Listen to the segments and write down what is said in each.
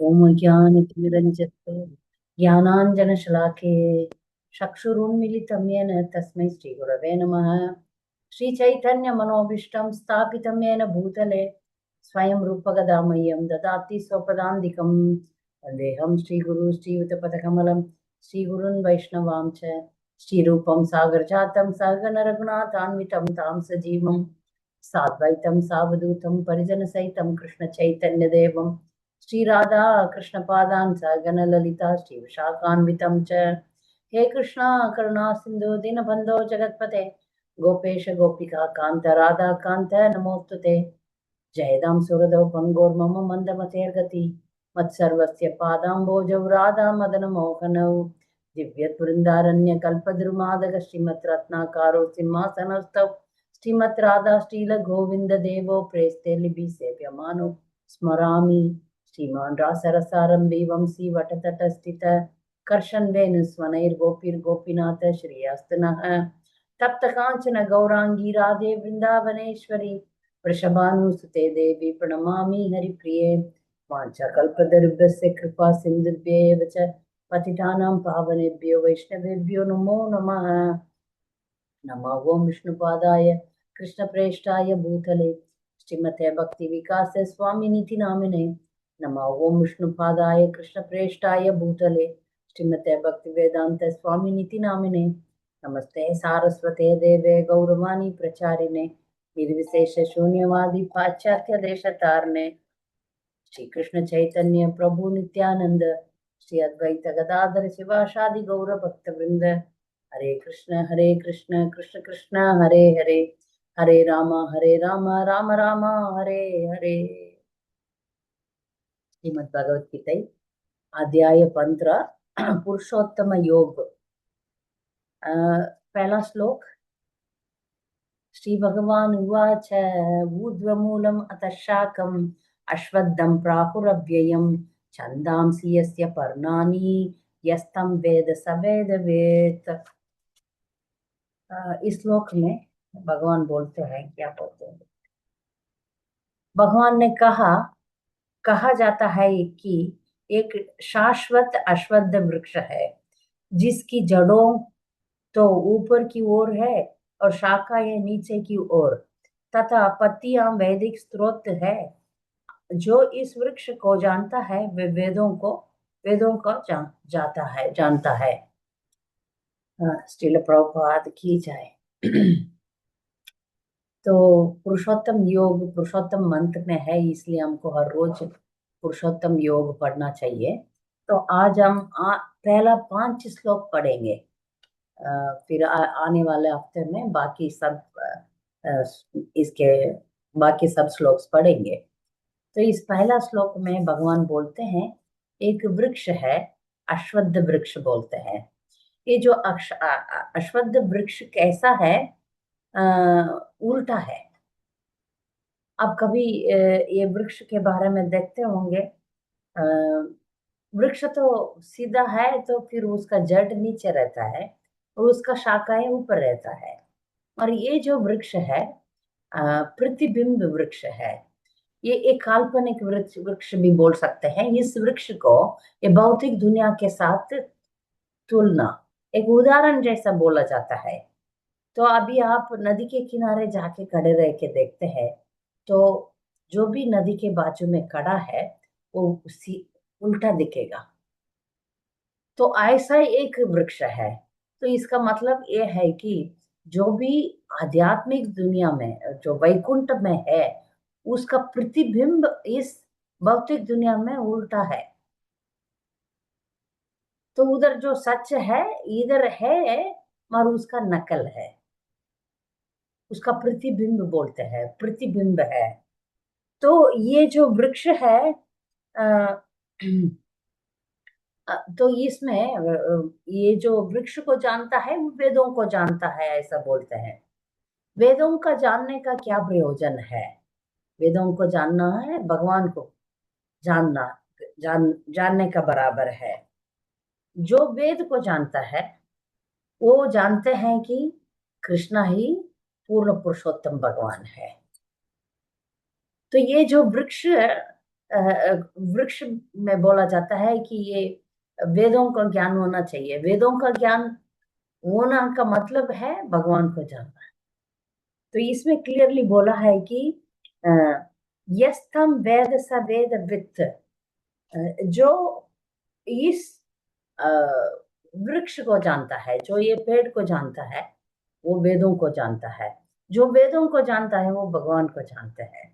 ओम ज्ञानतिमिरञ्जस्य ज्ञानाञ्जनशलाकये चक्षुरुन्मिलितं येन तस्मै श्रीगुरवे नमः। श्रीचैतन्यमनोभीष्टं स्थापितं येन भूतले स्वयं रूपगदामह्यं ददाति स्वपदान्तिकं वन्देऽहं श्रीगुरु श्रीयुतपदकमलं श्रीगुरुन् वैष्णवां च श्रीरूपं सागरजातं सहगण रघुनाथान्वितं तां सजीवं साद्वैतं सावधूतं परिजनसहितं कृष्णचैतन्यदेवं श्री राधा कृष्ण पादान सहगण ललिता श्री विशाखान्वितं च। हे कृष्णा करुणा सिंधु दीनबंधो जगत्पते गोपेश गोपिका कांत राधा कांत नमोस्तुते। जयदां सुरदौ पंगोर्मम मंदमतेर्गति मत्सर्वस्य पादाम्बोजौ राधा मदन मोहनौ दिव्यवृन्दारण्य कल्पद्रुमादग श्रीमत् रत्नाकारो सिंहासनस्थौ श्रीमत् राधा श्रील गोविंद देवो प्रेस्ते लिपि सेव्यमानो स्मरामि श्रीमान् रासरसारम्भी वंशी वटतटस्थित कर्षन् वेणुस्वनैर्गोपीर्गोपीनाथ श्रीयास्तनः तप्त कांचन गौरांगी राधे वृंदावनेश्वरी वृषभानुसुते देवी प्रणमामि हरिप्रिये। वाञ्छाकल्पतरुभ्यश्च कृपा सिन्धुभ्येव च पतितानां पावनेभ्यो वैष्णवेभ्यो नमो नमः। नमो ओं विष्णुपादाय कृष्णप्रेष्ठाय भूतले श्रीमते भक्ति विकास स्वामिनिति नामिने। नमो ओं विष्णुपादाय कृष्णप्रेष्ठाय भूतले श्रीमते भक्ति वेदांत स्वामिनिति नामिने। नमस्ते सारस्वते देवे गौरवाणी प्रचारिणे निर्विशेष शून्यवादी पाश्चात्य देशतारणे श्री कृष्ण चैतन्य प्रभु नित्यानंद श्री अद्वैत गदाधर शिवासादि गौर भक्त वृंद। हरे कृष्ण कृष्ण कृष्ण हरे हरे हरे राम राम राम हरे हरे। श्रीमद् भगवत गीता अध्याय 15 पुरुषोत्तम योग। पहला श्लोक। श्री भगवान उवाच ऊर्ध्वमूलम् अतः शाकम् अश्वत्थं प्राहुरव्ययम् छन्दांसि यस्य पर्णानि यस्तं वेद स वेदवेत्। इस श्लोक में भगवान बोलते हैं, क्या बोलते हैं? भगवान ने कहा जाता है कि एक शाश्वत अश्वत्थ वृक्ष है जिसकी जड़ों तो ऊपर की ओर है और शाखाएं नीचे की ओर तथा पत्तियां वैदिक स्रोत है। जो इस वृक्ष को जानता है वे वेदों को जानता है। श्रील प्रभुपाद की जाए। तो पुरुषोत्तम योग पुरुषोत्तम मंत्र में है, इसलिए हमको हर रोज पुरुषोत्तम योग पढ़ना चाहिए। तो आज हम पहला 5 श्लोक पढ़ेंगे। फिर आने वाले हफ्ते में बाकी सब इसके बाकी सब श्लोक पढ़ेंगे। तो इस पहला श्लोक में भगवान बोलते हैं एक वृक्ष है, अश्वत्थ वृक्ष बोलते हैं। ये जो अश्वत्थ वृक्ष कैसा है? उल्टा है। अब कभी ये वृक्ष के बारे में देखते होंगे। वृक्ष तो सीधा है तो फिर उसका जड़ नीचे रहता है और उसका शाखाएं ऊपर रहता है। और ये जो वृक्ष है प्रतिबिंब वृक्ष है। ये एक काल्पनिक वृक्ष भी बोल सकते हैं। इस वृक्ष को ये भौतिक दुनिया के साथ तुलना एक उदाहरण जैसा बोला जाता है। तो अभी आप नदी के किनारे जाके खड़े रह के देखते हैं तो जो भी नदी के बाजू में खड़ा है वो उसी उल्टा दिखेगा। तो ऐसा एक वृक्ष है। तो इसका मतलब ये है कि जो भी आध्यात्मिक दुनिया में जो वैकुंठ में है उसका प्रतिबिंब इस भौतिक दुनिया में उल्टा है। तो उधर जो सच है इधर है मगर उसका नकल है, उसका प्रतिबिंब बोलते हैं, प्रतिबिंब है। तो ये जो वृक्ष है तो इसमें ये जो वृक्ष को जानता है वो वेदों को जानता है, ऐसा बोलते हैं। वेदों का जानने का क्या प्रयोजन है? वेदों को जानना है भगवान को जानना, जानने का बराबर है। जो वेद को जानता है वो जानते हैं कि कृष्णा ही पूर्ण पुरुषोत्तम भगवान है। तो ये जो वृक्ष वृक्ष में बोला जाता है कि ये वेदों का ज्ञान होना चाहिए। वेदों का ज्ञान होना का मतलब है भगवान को जानना। तो इसमें क्लियरली बोला है कि अ, यस्तम वेद स वेद वित्त, जो इस अ, वृक्ष को जानता है, जो ये पेड़ को जानता है, वो वेदों को जानता है। जो वेदों को जानता है वो भगवान को जानते हैं।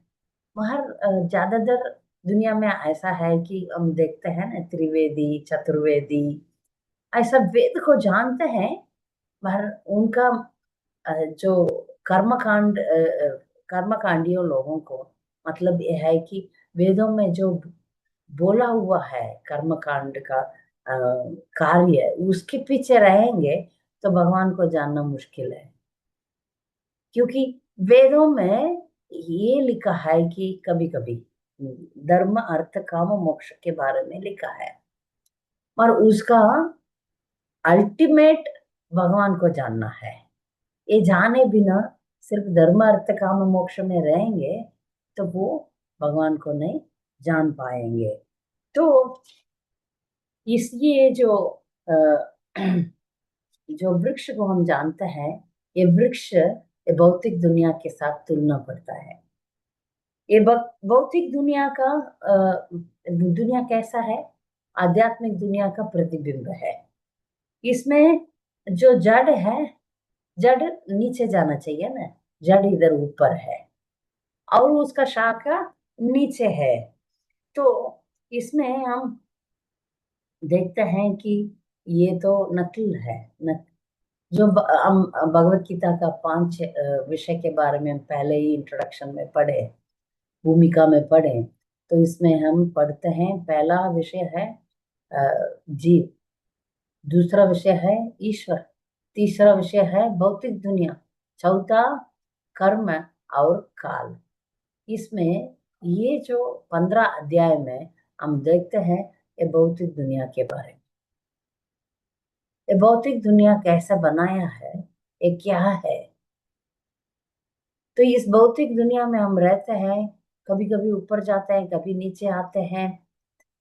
मगर ज्यादातर दुनिया में ऐसा है कि हम देखते हैं ना, त्रिवेदी चतुर्वेदी ऐसा वेद को जानते हैं, मगर उनका जो कर्मकांड कर्मकांडियों लोगों को मतलब यह है कि वेदों में जो बोला हुआ है कर्मकांड का कार्य, उसके पीछे रहेंगे तो भगवान को जानना मुश्किल है। क्योंकि वेदों में ये लिखा है कि कभी कभी धर्म अर्थ काम मोक्ष के बारे में लिखा है, और उसका अल्टीमेट भगवान को जानना है। ये जाने बिना सिर्फ धर्म अर्थ काम मोक्ष में रहेंगे तो वो भगवान को नहीं जान पाएंगे। तो इसलिए जो अ, जो वृक्ष को हम जानते हैं, ये वृक्ष ये भौतिक दुनिया के साथ तुलना पड़ता है। ये भौतिक दुनिया का दुनिया कैसा है? आध्यात्मिक दुनिया का प्रतिबिंब है। इसमें जो जड़ है, जड़ नीचे जाना चाहिए ना, जड़ इधर ऊपर है और उसका शाखा नीचे है। तो इसमें हम देखते हैं कि ये तो नकल है। जो हम भगवत गीता का 5 विषय के बारे में हम पहले ही इंट्रोडक्शन में पढ़े, भूमिका में पढ़े। तो इसमें हम पढ़ते हैं, पहला विषय है जीव, दूसरा विषय है ईश्वर, तीसरा विषय है भौतिक दुनिया, चौथा कर्म और काल। इसमें ये जो 15 अध्याय में हम देखते हैं ये भौतिक दुनिया के बारे में। ये भौतिक दुनिया कैसे बनाया है, ये क्या है। तो इस भौतिक दुनिया में हम रहते हैं, कभी कभी ऊपर जाते हैं, कभी नीचे आते हैं।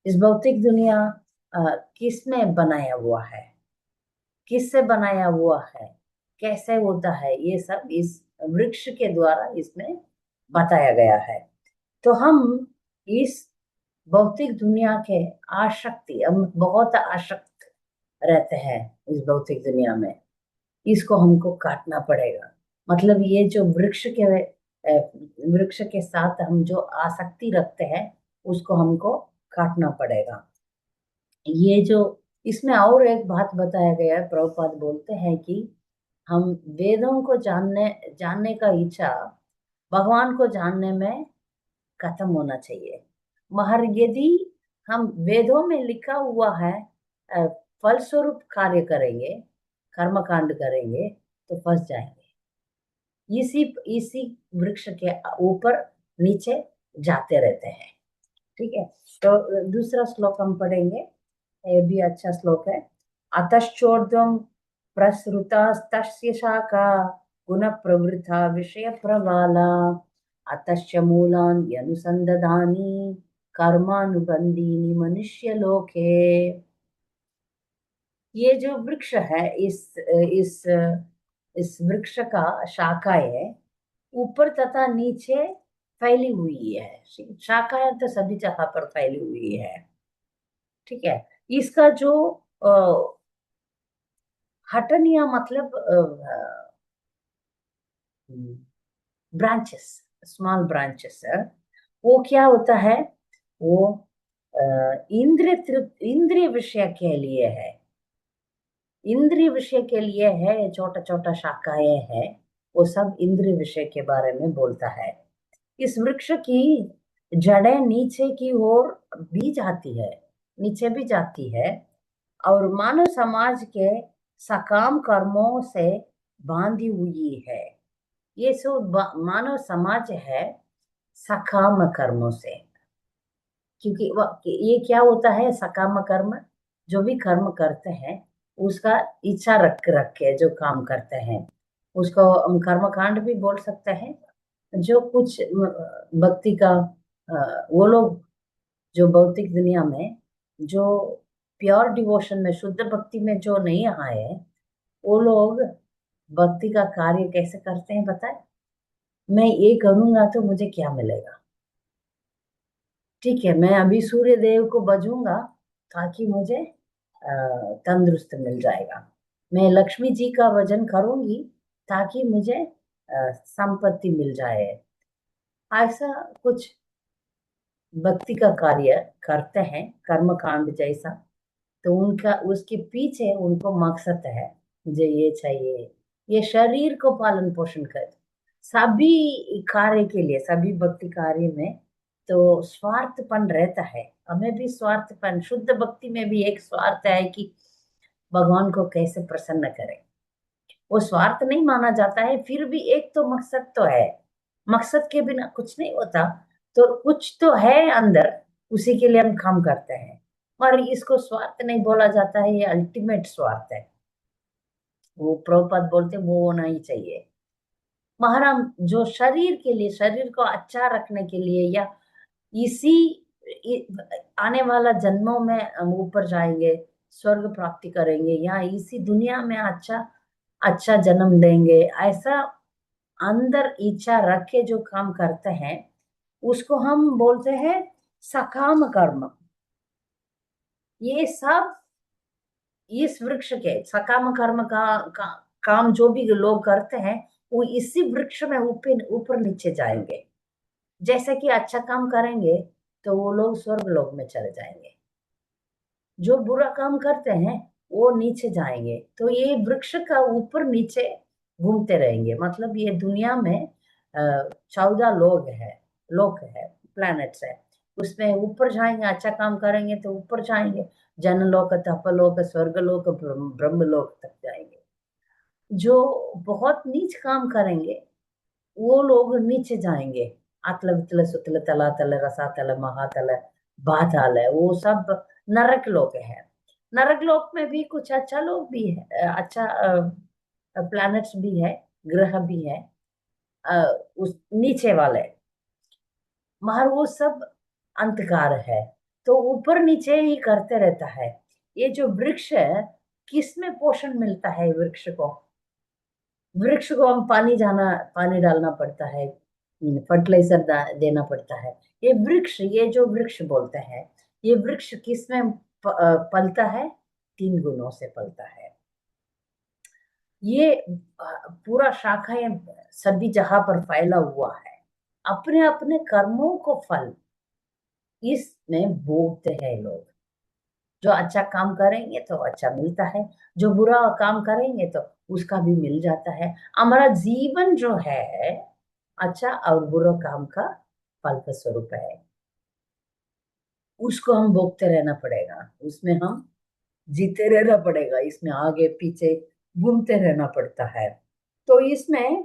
इस भौतिक दुनिया किसने बनाया हुआ है, किससे बनाया हुआ है, कैसे होता है, ये सब इस वृक्ष के द्वारा इसमें बताया गया है। तो हम इस भौतिक दुनिया के आसक्ति, हम बहुत आसक्त रहते हैं इस भौतिक दुनिया में। इसको हमको काटना पड़ेगा। मतलब ये जो वृक्ष के साथ हम जो आसक्ति रखते हैं उसको हमको काटना पड़ेगा। ये जो इसमें और एक बात बताया गया है, प्रभुपाद बोलते हैं कि हम वेदों को जानने जानने का इच्छा भगवान को जानने में खत्म होना चाहिए। मगर यदि हम वेदों में लिखा हुआ है अ, फलस्वरूप कार्य करेंगे, कर्मकांड करेंगे तो फंस जाएंगे। इसी इसी वृक्ष के ऊपर नीचे जाते रहते हैं। ठीक है। तो दूसरा श्लोक हम पढ़ेंगे, ये भी अच्छा श्लोक है। अतश्चोर्ध्वं प्रसृतास्तस्य शाखा गुण प्रवृथा विषय प्रवाला अतश्च मूलानि अनुसंदधानि कर्मानुबंधीनि मनुष्य लोके। ये जो वृक्ष है, इस इस वृक्ष का शाखाएं ऊपर तथा नीचे फैली हुई है। शाखाएं तो सभी जगह पर फैली हुई है। ठीक है। इसका जो हटनिया मतलब ब्रांचेस, स्मॉल ब्रांचेस है, वो क्या होता है, वो इंद्रिय विषय के लिए है। इंद्रिय विषय के लिए है, छोटा छोटा शाखाएं है, वो सब इंद्रिय विषय के बारे में बोलता है। इस वृक्ष की जड़ें नीचे की ओर भी जाती है, नीचे भी जाती है, और मानव समाज के सकाम कर्मों से बांधी हुई है। ये सब मानव समाज है सकाम कर्मों से। क्योंकि ये क्या होता है सकाम कर्म, जो भी कर्म करते हैं उसका इच्छा रख रख के जो काम करते हैं उसको हम कर्म कांड भी बोल सकते हैं। जो कुछ भक्ति का वो लोग जो भौतिक दुनिया में, जो प्योर डिवोशन में, शुद्ध भक्ति में जो नहीं आए, वो लोग भक्ति का कार्य कैसे करते हैं पता है? मैं ये करूंगा तो मुझे क्या मिलेगा? ठीक है, मैं अभी सूर्य देव को बजूंगा ताकि मुझे तंदुरुस्त मिल जाएगा। मैं लक्ष्मी जी का भजन करूंगी ताकि मुझे संपत्ति मिल जाए। ऐसा कुछ भक्ति का कार्य करते हैं, कर्म कांड जैसा। तो उनका, उसके पीछे उनको मकसद है, मुझे ये चाहिए, ये शरीर को पालन पोषण कर, सभी कार्य के लिए, सभी भक्ति कार्य में तो स्वार्थपन रहता है। हमें भी स्वार्थपन, शुद्ध भक्ति में भी एक स्वार्थ है कि भगवान को कैसे प्रसन्न करें। वो स्वार्थ नहीं माना जाता है, फिर भी एक तो मकसद तो है। मकसद के बिना कुछ नहीं होता, तो कुछ तो है अंदर, उसी के लिए हम काम करते हैं। और इसको स्वार्थ नहीं बोला जाता है, ये अल्टीमेट स्वार्थ है। वो प्रभुपाद बोलते हैं, वो होना ही चाहिए। महाराम जो शरीर के लिए, शरीर को अच्छा रखने के लिए, या इसी आने वाला जन्मों में हम ऊपर जाएंगे, स्वर्ग प्राप्ति करेंगे, या इसी दुनिया में अच्छा अच्छा जन्म देंगे, ऐसा अंदर इच्छा रख के जो काम करते हैं, उसको हम बोलते हैं सकाम कर्म। ये सब इस वृक्ष के सकाम कर्म का काम जो भी लोग करते हैं, वो इसी वृक्ष में ऊपर ऊपर नीचे जाएंगे। जैसे कि अच्छा काम करेंगे तो वो लोग स्वर्ग लोक में चले जाएंगे, जो बुरा काम करते हैं वो नीचे जाएंगे। तो ये वृक्ष का ऊपर नीचे घूमते रहेंगे। मतलब ये दुनिया में 14 लोग है, लोक है, प्लैनेट्स है। उसमें ऊपर जाएंगे, अच्छा काम करेंगे तो ऊपर जाएंगे, जनलोक, तपलोक, स्वर्गलोक, ब्रह्मलोक तक जाएंगे। जो बहुत नीच काम करेंगे वो लोग नीचे जाएंगे। अतल वितल सुतल तलातल रसातल महातल बाताल है, वो सब नरक लोक है। नरक लोक में भी कुछ अच्छा लोग भी है, अच्छा प्लैनेट्स भी है, ग्रह भी है, अ, उस नीचे वाले, मगर वो सब अंधकार है। तो ऊपर नीचे ही करते रहता है। ये जो वृक्ष है, किसमें पोषण मिलता है वृक्ष को? वृक्ष को हम पानी डालना पड़ता है, फर्टिलाइजर देना पड़ता है। ये वृक्ष, ये जो वृक्ष बोलते हैं, ये वृक्ष किसमें पलता है? 3 गुणों से पलता है। ये पूरा शाखाएं सभी जगह पर फैला हुआ है। अपने अपने कर्मों को फल इसमें भोगते हैं लोग। जो अच्छा काम करेंगे तो अच्छा मिलता है, जो बुरा काम करेंगे तो उसका भी मिल जाता है। हमारा जीवन जो है अच्छा और बुरा काम का फल का स्वरूप है। उसको हम भोगते रहना पड़ेगा, उसमें हम जीते रहना पड़ेगा, इसमें आगे पीछे घूमते रहना पड़ता है। तो इसमें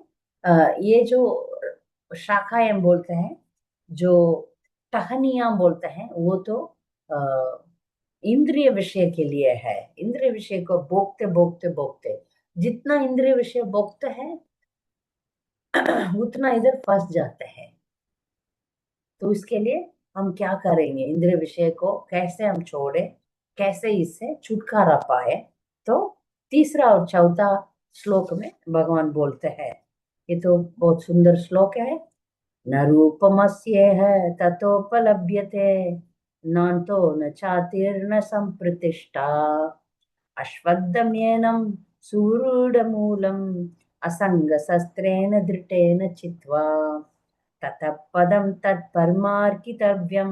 ये जो शाखाएं हम बोलते हैं, जो टहनियां बोलते हैं, वो तो इंद्रिय विषय के लिए है। इंद्रिय विषय को भोगते भोगते भोगते, जितना इंद्रिय विषय भोगते हैं उतना इधर फंस जाते हैं। तो इसके लिए हम क्या करेंगे? इंद्रिय विषय को कैसे हम छोड़े, कैसे इससे छुटकारा पाए? तो तीसरा और चौथा श्लोक में भगवान बोलते हैं, ये तो बहुत सुंदर श्लोक है। न रूपमस्येह ततोपलभ्यते, नान्तो न चातिर्न संप्रतिष्ठा, अश्वत्थमेनं सुरूढमूलम् असङ्गशस्त्रेण धृतेन चित्वा, ततः पदं तत्परमार्थितव्यं,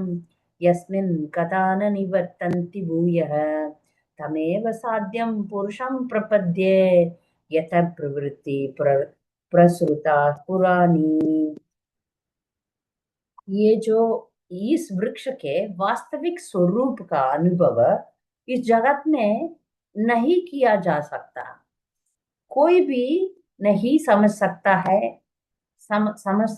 यस्मिन् कथा न निवर्तन्ति भूयः, तमेव साध्यं पुरुषं प्रपद्ये, यतः प्रवृत्ति प्रसृता पुराणी। ये जो इस वृक्ष के वास्तविक स्वरूप का अनुभव इस जगत में नहीं किया जा सकता। कोई भी नहीं समझ सकता है, समझ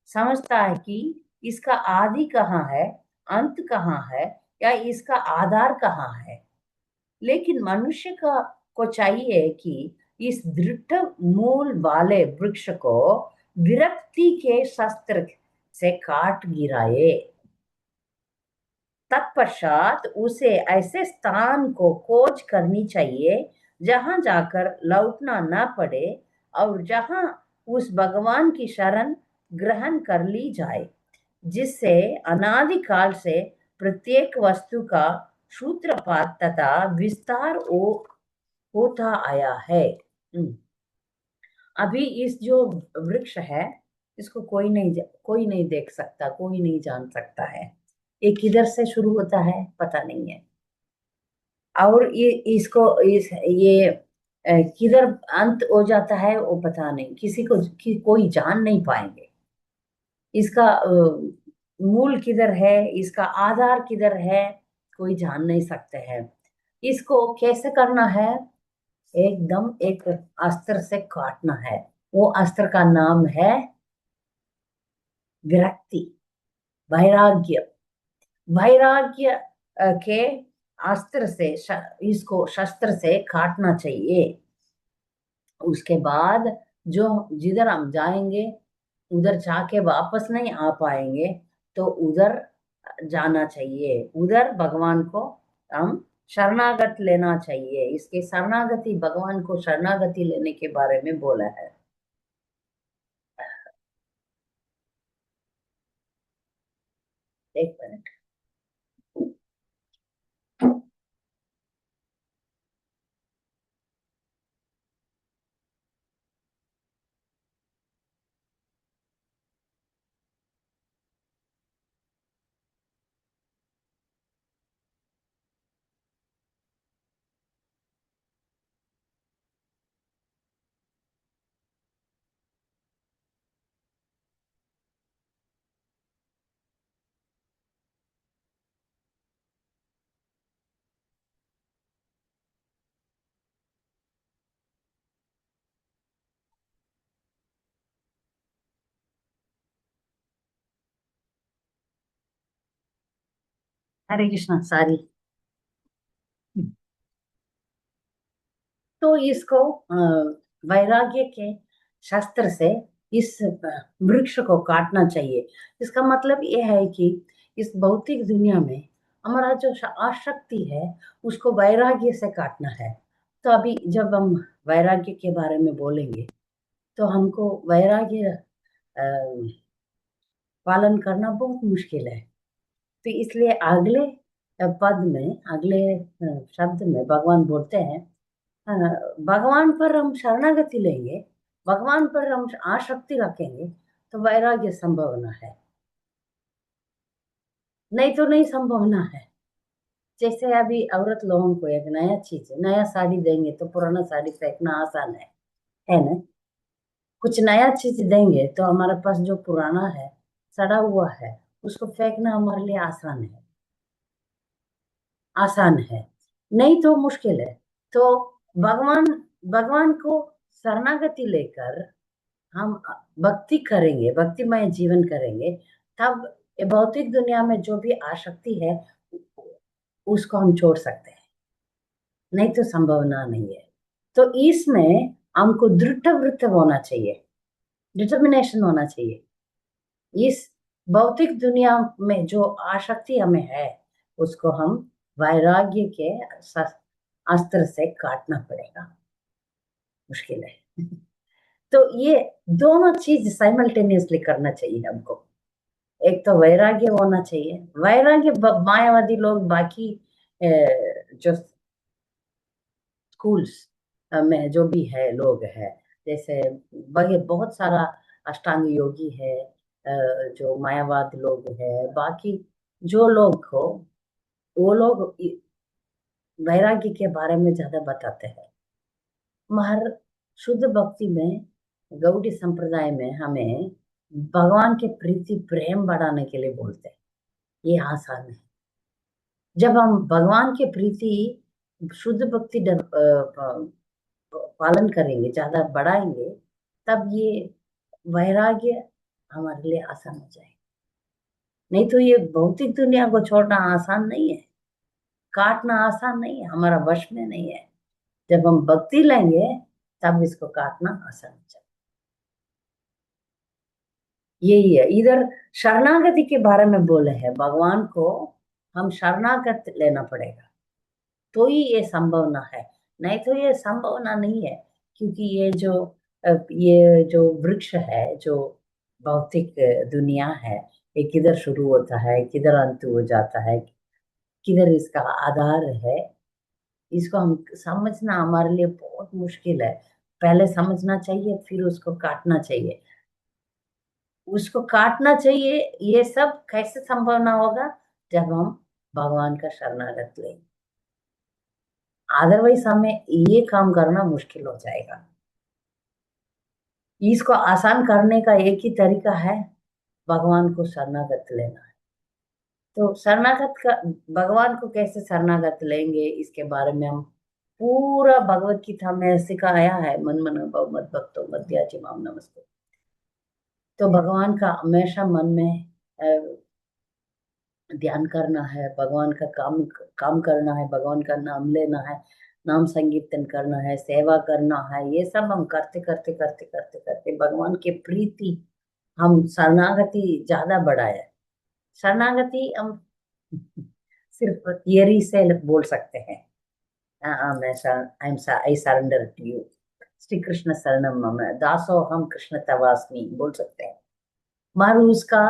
समझता है कि इसका आदि कहाँ है, अंत कहाँ है, या इसका आधार कहाँ है। लेकिन मनुष्य का को चाहिए कि इस दृढ़ मूल वाले वृक्ष को विरक्ति के शस्त्र से काट गिराए। तत्पश्चात उसे ऐसे स्थान को खोज करनी चाहिए जहां जाकर लौटना न पड़े और जहां उस भगवान की शरण ग्रहण कर ली जाए, जिससे अनादिकाल से प्रत्येक वस्तु का सूत्रपात तथा विस्तार होता आया है। अभी इस जो वृक्ष है, इसको कोई नहीं देख सकता, कोई नहीं जान सकता है ये किधर से शुरू होता है, पता नहीं है। और ये इसको ये किधर अंत हो जाता है वो पता नहीं, किसी को कोई जान नहीं पाएंगे। इसका मूल किधर है, इसका आधार किधर है, कोई जान नहीं सकते हैं। इसको कैसे करना है? एकदम एक अस्त्र से काटना है। वो अस्त्र का नाम है विरक्ति, वैराग्य। वैराग्य के अस्त्र से इसको शस्त्र से काटना चाहिए। उसके बाद जो जिधर हम जाएंगे उधर जाके वापस नहीं आ पाएंगे, तो उधर जाना चाहिए, उधर भगवान को हम शरणागत लेना चाहिए। इसके शरणागति, भगवान को शरणागति लेने के बारे में बोला है। एक मिनट। हरे कृष्णा सारी। तो इसको वैराग्य के शास्त्र से इस वृक्ष को काटना चाहिए। इसका मतलब ये है कि इस भौतिक दुनिया में हमारा जो आसक्ति है उसको वैराग्य से काटना है। तो अभी जब हम वैराग्य के बारे में बोलेंगे तो हमको वैराग्य पालन करना बहुत मुश्किल है। तो इसलिए अगले पद में, अगले शब्द में भगवान बोलते हैं, भगवान पर हम शरणागति लेंगे, भगवान पर हम आसक्ति रखेंगे तो वैराग्य संभावना है, नहीं तो नहीं संभावना है। जैसे अभी औरत लोगों को एक नया चीज, नया साड़ी देंगे तो पुराना साड़ी फेंकना आसान है ना? कुछ नया चीज देंगे तो हमारे पास जो पुराना है, सड़ा हुआ है, उसको फेंकना हमारे लिए आसान है, नहीं तो मुश्किल है। तो भगवान भगवान को शरणागति लेकर हम भक्ति करेंगे, भक्तिमय जीवन करेंगे, तब ये भौतिक दुनिया में जो भी आसक्ति है उसको हम छोड़ सकते हैं, नहीं तो संभावना नहीं है। तो इसमें हमको दृढ़ वृत्त होना चाहिए, डिटर्मिनेशन होना चाहिए। इस भौतिक दुनिया में जो आसक्ति हमें है उसको हम वैराग्य के अस्त्र से काटना पड़ेगा, मुश्किल है। तो ये दोनों चीज साइमल्टेनियसली करना चाहिए हमको। एक तो वैराग्य होना चाहिए। वैराग्य मायावादी लोग बाकी जो स्कूल्स में जो भी है लोग है, जैसे बहुत सारा अष्टांग योगी है, जो मायावाद लोग है, बाकी जो लोग हो, वो लोग वैराग्य के बारे में ज्यादा बताते हैं। मगर शुद्ध भक्ति में, गौड़ी संप्रदाय में हमें भगवान के प्रीति प्रेम बढ़ाने के लिए बोलते हैं। ये आसान है। जब हम भगवान के प्रीति शुद्ध भक्ति पालन करेंगे, ज्यादा बढ़ाएंगे, तब ये वैराग्य हमारे लिए आसान हो जाएगा। नहीं तो ये भौतिक दुनिया को छोड़ना आसान नहीं है, काटना आसान नहीं है, हमारा वश में नहीं है। जब हम भक्ति लेंगे तब इसको काटना आसान हो जाएगा। यही है, इधर शरणागति के बारे में बोले हैं भगवान को हम शरणागत लेना पड़ेगा, तो ही ये संभावना है, नहीं तो ये संभावना नहीं है। क्योंकि ये जो वृक्ष है, जो भौतिक दुनिया है, ये किधर शुरू होता है, किधर अंत हो जाता है, किधर इसका आधार है, इसको हम समझना हमारे लिए बहुत मुश्किल है। पहले समझना चाहिए, फिर उसको काटना चाहिए। उसको काटना चाहिए। ये सब कैसे संभावना होगा? जब हम भगवान का शरणागत लेंगे, अदरवाइज हमें ये काम करना मुश्किल हो जाएगा। इसको आसान करने का एक ही तरीका है, भगवान को शरणागत लेना है। तो शरणागत का, भगवान को कैसे शरणागत लेंगे, इसके बारे में हम पूरा भगवत गीता में सिखाया है। मन मन भव मत भक्तो मध्याजी माम नमस्ते। तो भगवान का हमेशा मन में ध्यान करना है, भगवान का काम काम करना है, भगवान का नाम लेना है, नाम संकीर्तन करना है, सेवा करना है। ये सब हम करते करते करते करते करते भगवान के प्रीति, हम शरणागति ज्यादा बढ़ाए। शरणागति हम सिर्फ थियरी से बोल सकते हैं। हाँ, मैं I surrender to you, Shri Krishna शरणम मम दासो हम कृष्ण तवास्मि बोल सकते हैं। मगर उसका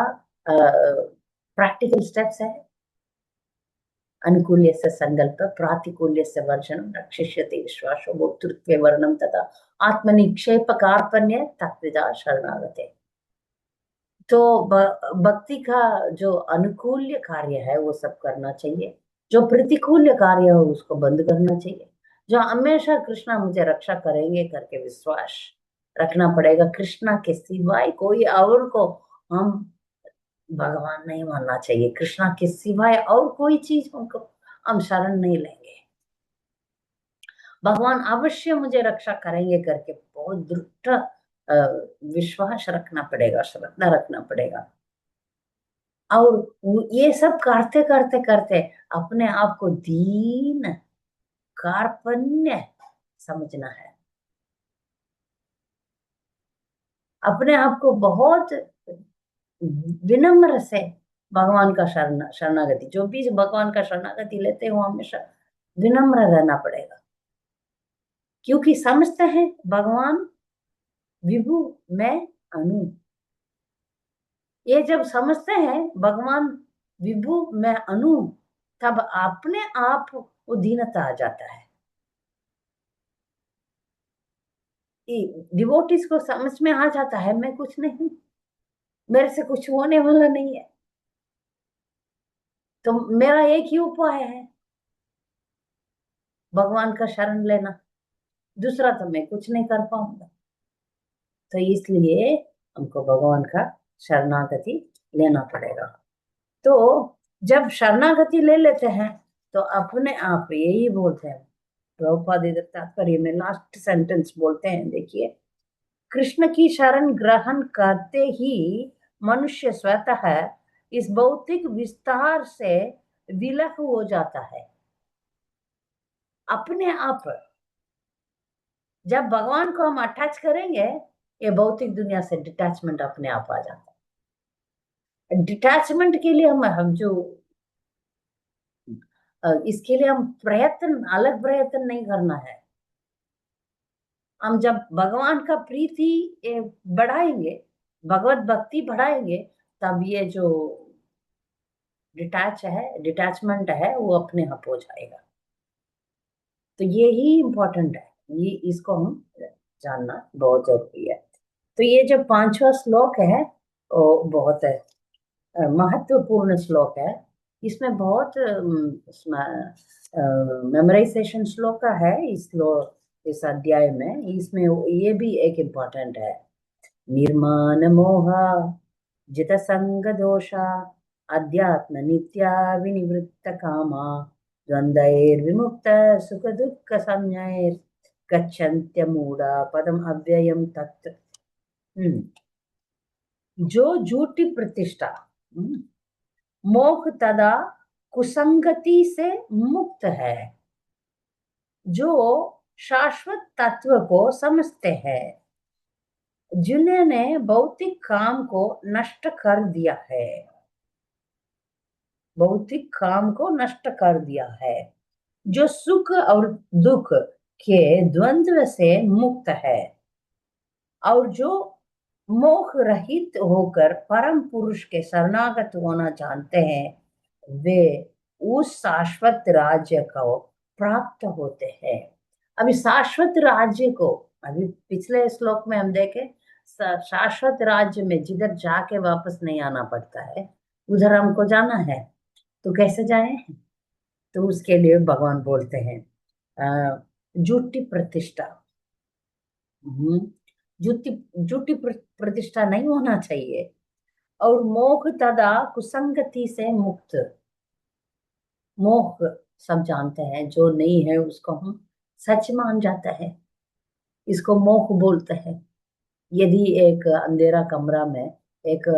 प्रैक्टिकल स्टेप्स है। अनुकूल्यस्य संकल्प प्रातिकूल्यस्य वर्जनं रक्षिष्यते विश्वासो भोक्तृत्वे वर्णं तथा आत्मनिक्षेप कार्पण्य तत्विदा शरणागते। तो भक्ति का जो अनुकूल्य कार्य है वो सब करना चाहिए, जो प्रतिकूल्य कार्य है उसको बंद करना चाहिए। जो हमेशा कृष्णा मुझे रक्षा करेंगे करके विश्वास रखना पड़ेगा। कृष्णा के सिवाय कोई और को हम भगवान नहीं मानना चाहिए। कृष्णा के सिवाय और कोई चीज हमको हम शरण नहीं लेंगे। भगवान अवश्य मुझे रक्षा करेंगे करके बहुत दृढ़ विश्वास रखना पड़ेगा, श्रद्धा रखना पड़ेगा। और ये सब करते करते करते अपने आप को दीन कार्पण्य समझना है। अपने आप को बहुत विनम्र से भगवान का शरणागति, जो भी भगवान का शरणागति लेते हो हमेशा विनम्र रहना पड़ेगा। क्योंकि समझते हैं भगवान विभु, मैं अनु। ये जब समझते हैं भगवान विभु मैं अनु, तब अपने आप वो दीनता आ जाता है। डिवोटीज को समझ में आ जाता है मैं कुछ नहीं, मेरे से कुछ होने वाला नहीं है, तो मेरा एक ही उपाय है भगवान का शरण लेना, दूसरा तो मैं कुछ नहीं कर पाऊंगा। तो इसलिए हमको भगवान का शरणागति लेना पड़ेगा। तो जब शरणागति ले लेते हैं तो अपने आप यही बोलते हैं, प्रभुपाद इधर तात्पर्य में लास्ट सेंटेंस बोलते हैं, देखिए, कृष्ण की शरण ग्रहण करते ही मनुष्य स्वतः इस भौतिक विस्तार से विलक हो जाता है। अपने आप जब भगवान को हम अटैच करेंगे, ये भौतिक दुनिया से डिटैचमेंट अपने आप आ जाता है। डिटैचमेंट के लिए हम जो इसके लिए हम प्रयत्न, अलग प्रयत्न नहीं करना है। हम जब भगवान का प्रीति बढ़ाएंगे, भगवत भक्ति बढ़ाएंगे, तब ये जो डिटैचमेंट है वो अपने आप हो जाएगा। तो ये ही इम्पोर्टेंट है, ये इसको हम जानना बहुत जरूरी है। तो ये जो पांचवा श्लोक है वो बहुत महत्वपूर्ण श्लोक है। इसमें बहुत मेमोराइजेशन श्लोक है इस अध्याय में। इसमें ये भी एक इम्पोर्टेंट है, निर्माण मोह जित संग दोषा अध्यात्म नित्या विनिवृत्त कामा द्वंद्वैर्विमुक्त सुख दुख संज्ञैर् गच्छन्त्य मूढ़ा पदम अव्ययम तत्। जो झूठी प्रतिष्ठा, मोह तथा कुसंगति से मुक्त है, जो शाश्वत तत्व को समझते हैं, जिन्होंने भौतिक काम को नष्ट कर दिया है, भौतिक काम को नष्ट कर दिया है, जो सुख और दुख के द्वंद्व से मुक्त है और जो मोह रहित होकर परम पुरुष के शरणागत होना चाहते हैं, वे उस शाश्वत राज्य को प्राप्त होते हैं। अभी शाश्वत राज्य को, अभी पिछले श्लोक में हम देखें, शाश्वत राज्य में जिधर जाके वापस नहीं आना पड़ता है, उधर हमको जाना है। तो कैसे जाएं? तो उसके लिए भगवान बोलते हैं झूठी प्रतिष्ठा। हम्म, झूठी झूठी प्रतिष्ठा नहीं होना चाहिए। और मोह तदा कुसंगति से मुक्त। मोह सब जानते हैं, जो नहीं है उसको हम सच मान जाता है, इसको मोह बोलते हैं। यदि एक अंधेरा कमरा में एक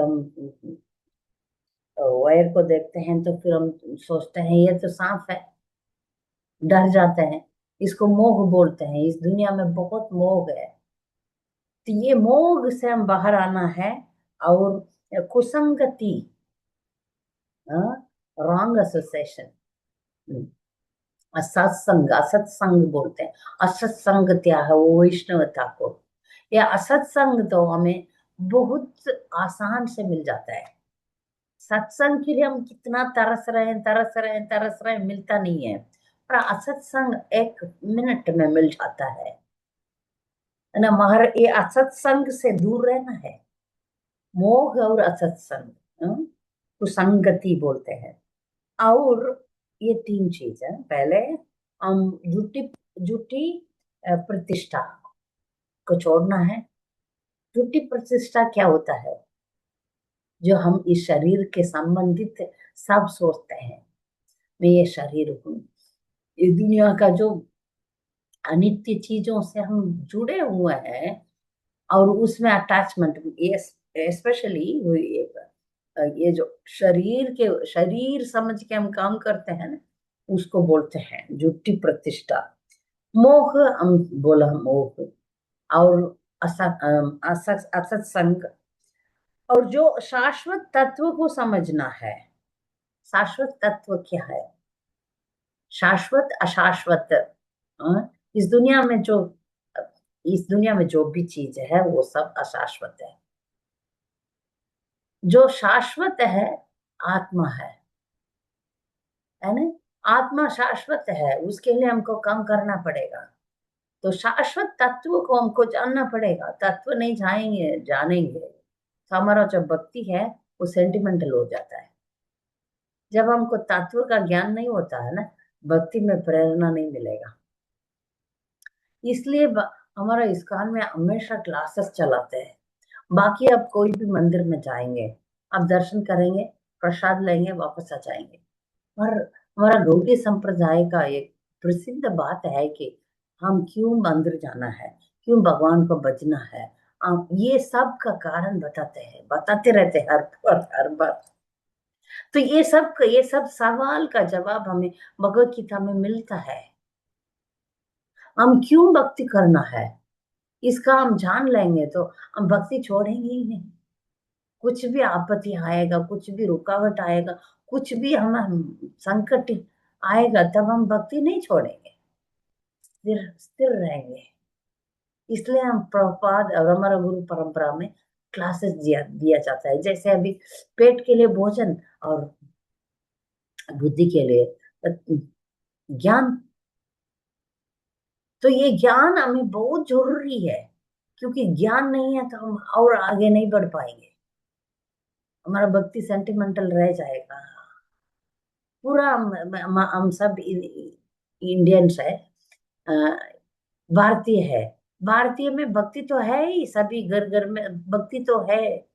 वायर को देखते हैं तो फिर हम सोचते हैं ये तो सांप है, डर जाते हैं। इसको मोह बोलते हैं। इस दुनिया में बहुत मोह है। तो ये मोह से हम बाहर आना है। और कुसंगति, रॉन्ग एसोसिएशन, असत्संग, असत्संग बोलते हैं। असत्संग क्या है? वो वैष्णवता को, या असत्संग तो हमें बहुत आसान से मिल जाता है। सत्संग के लिए हम कितना तरस रहे हैं, तरस रहे हैं, तरस रहे हैं, मिलता नहीं है। पर असत्संग 1 मिनट में मिल जाता है ना। मगर ये असत्संग से दूर रहना है। मोह और असत्संग, कुसंगति बोलते हैं। और ये 3 चीज है। पहले हम झूठी झूठी प्रतिष्ठा को छोड़ना है। झूठी प्रतिष्ठा क्या होता है? जो हम इस शरीर के संबंधित सब सोचते हैं, मैं ये शरीर हूँ, इस दुनिया का जो अनित्य चीजों से हम जुड़े हुए हैं और उसमें अटैचमेंट, ये स्पेशली ये जो शरीर समझ के हम काम करते हैं ना, उसको बोलते हैं झूठी प्रतिष्ठा। मोह, हम बोला मोह। और असत्संग। और जो शाश्वत तत्व को समझना है। शाश्वत तत्व क्या है? शाश्वत अशाश्वत, इस दुनिया में जो इस दुनिया में जो भी चीज है वो सब अशाश्वत है। जो शाश्वत है आत्मा है ना। आत्मा शाश्वत है, उसके लिए हमको काम करना पड़ेगा। तो शाश्वत तत्व को हमको जानना पड़ेगा। तत्व नहीं जाएंगे जानेंगे तो हमारा जो भक्ति है वो सेंटिमेंटल हो जाता है। जब हमको तत्व का ज्ञान नहीं होता है ना, भक्ति में प्रेरणा नहीं मिलेगा। इसलिए हमारा इस्कॉन में हमेशा क्लासेस चलाते हैं। बाकी आप कोई भी मंदिर में जाएंगे, आप दर्शन करेंगे, प्रसाद लेंगे, वापस आ जाएंगे। और हमारा गौड़ी संप्रदाय का एक प्रसिद्ध बात है कि हम क्यों मंदिर जाना है, क्यों भगवान को भजना है। ये सब का कारण बताते हैं, बताते रहते हैं हर बार। तो ये सब सवाल का जवाब हमें भगवत गीता में मिलता है। हम क्यों भक्ति करना है, इसका हम जान लेंगे तो हम भक्ति छोड़ेंगे ही नहीं। कुछ भी आपत्ति आएगा, कुछ भी रुकावट आएगा, कुछ भी हम संकट आएगा, तब हम भक्ति नहीं छोड़ेंगे, स्थिर स्थिर रहेंगे। इसलिए हम प्रभुपाद और हमारा गुरु परंपरा में क्लासेस दिया जाता है। जैसे अभी पेट के लिए भोजन और बुद्धि के लिए ज्ञान। तो ये ज्ञान हमें बहुत जरूरी है, क्योंकि ज्ञान नहीं है तो हम और आगे नहीं बढ़ पाएंगे। हमारा भक्ति सेंटिमेंटल रह जाएगा। पूरा हम सब इंडियंस है, अ, भारतीय है। भारतीय में भक्ति तो है ही, सभी घर घर में भक्ति तो है।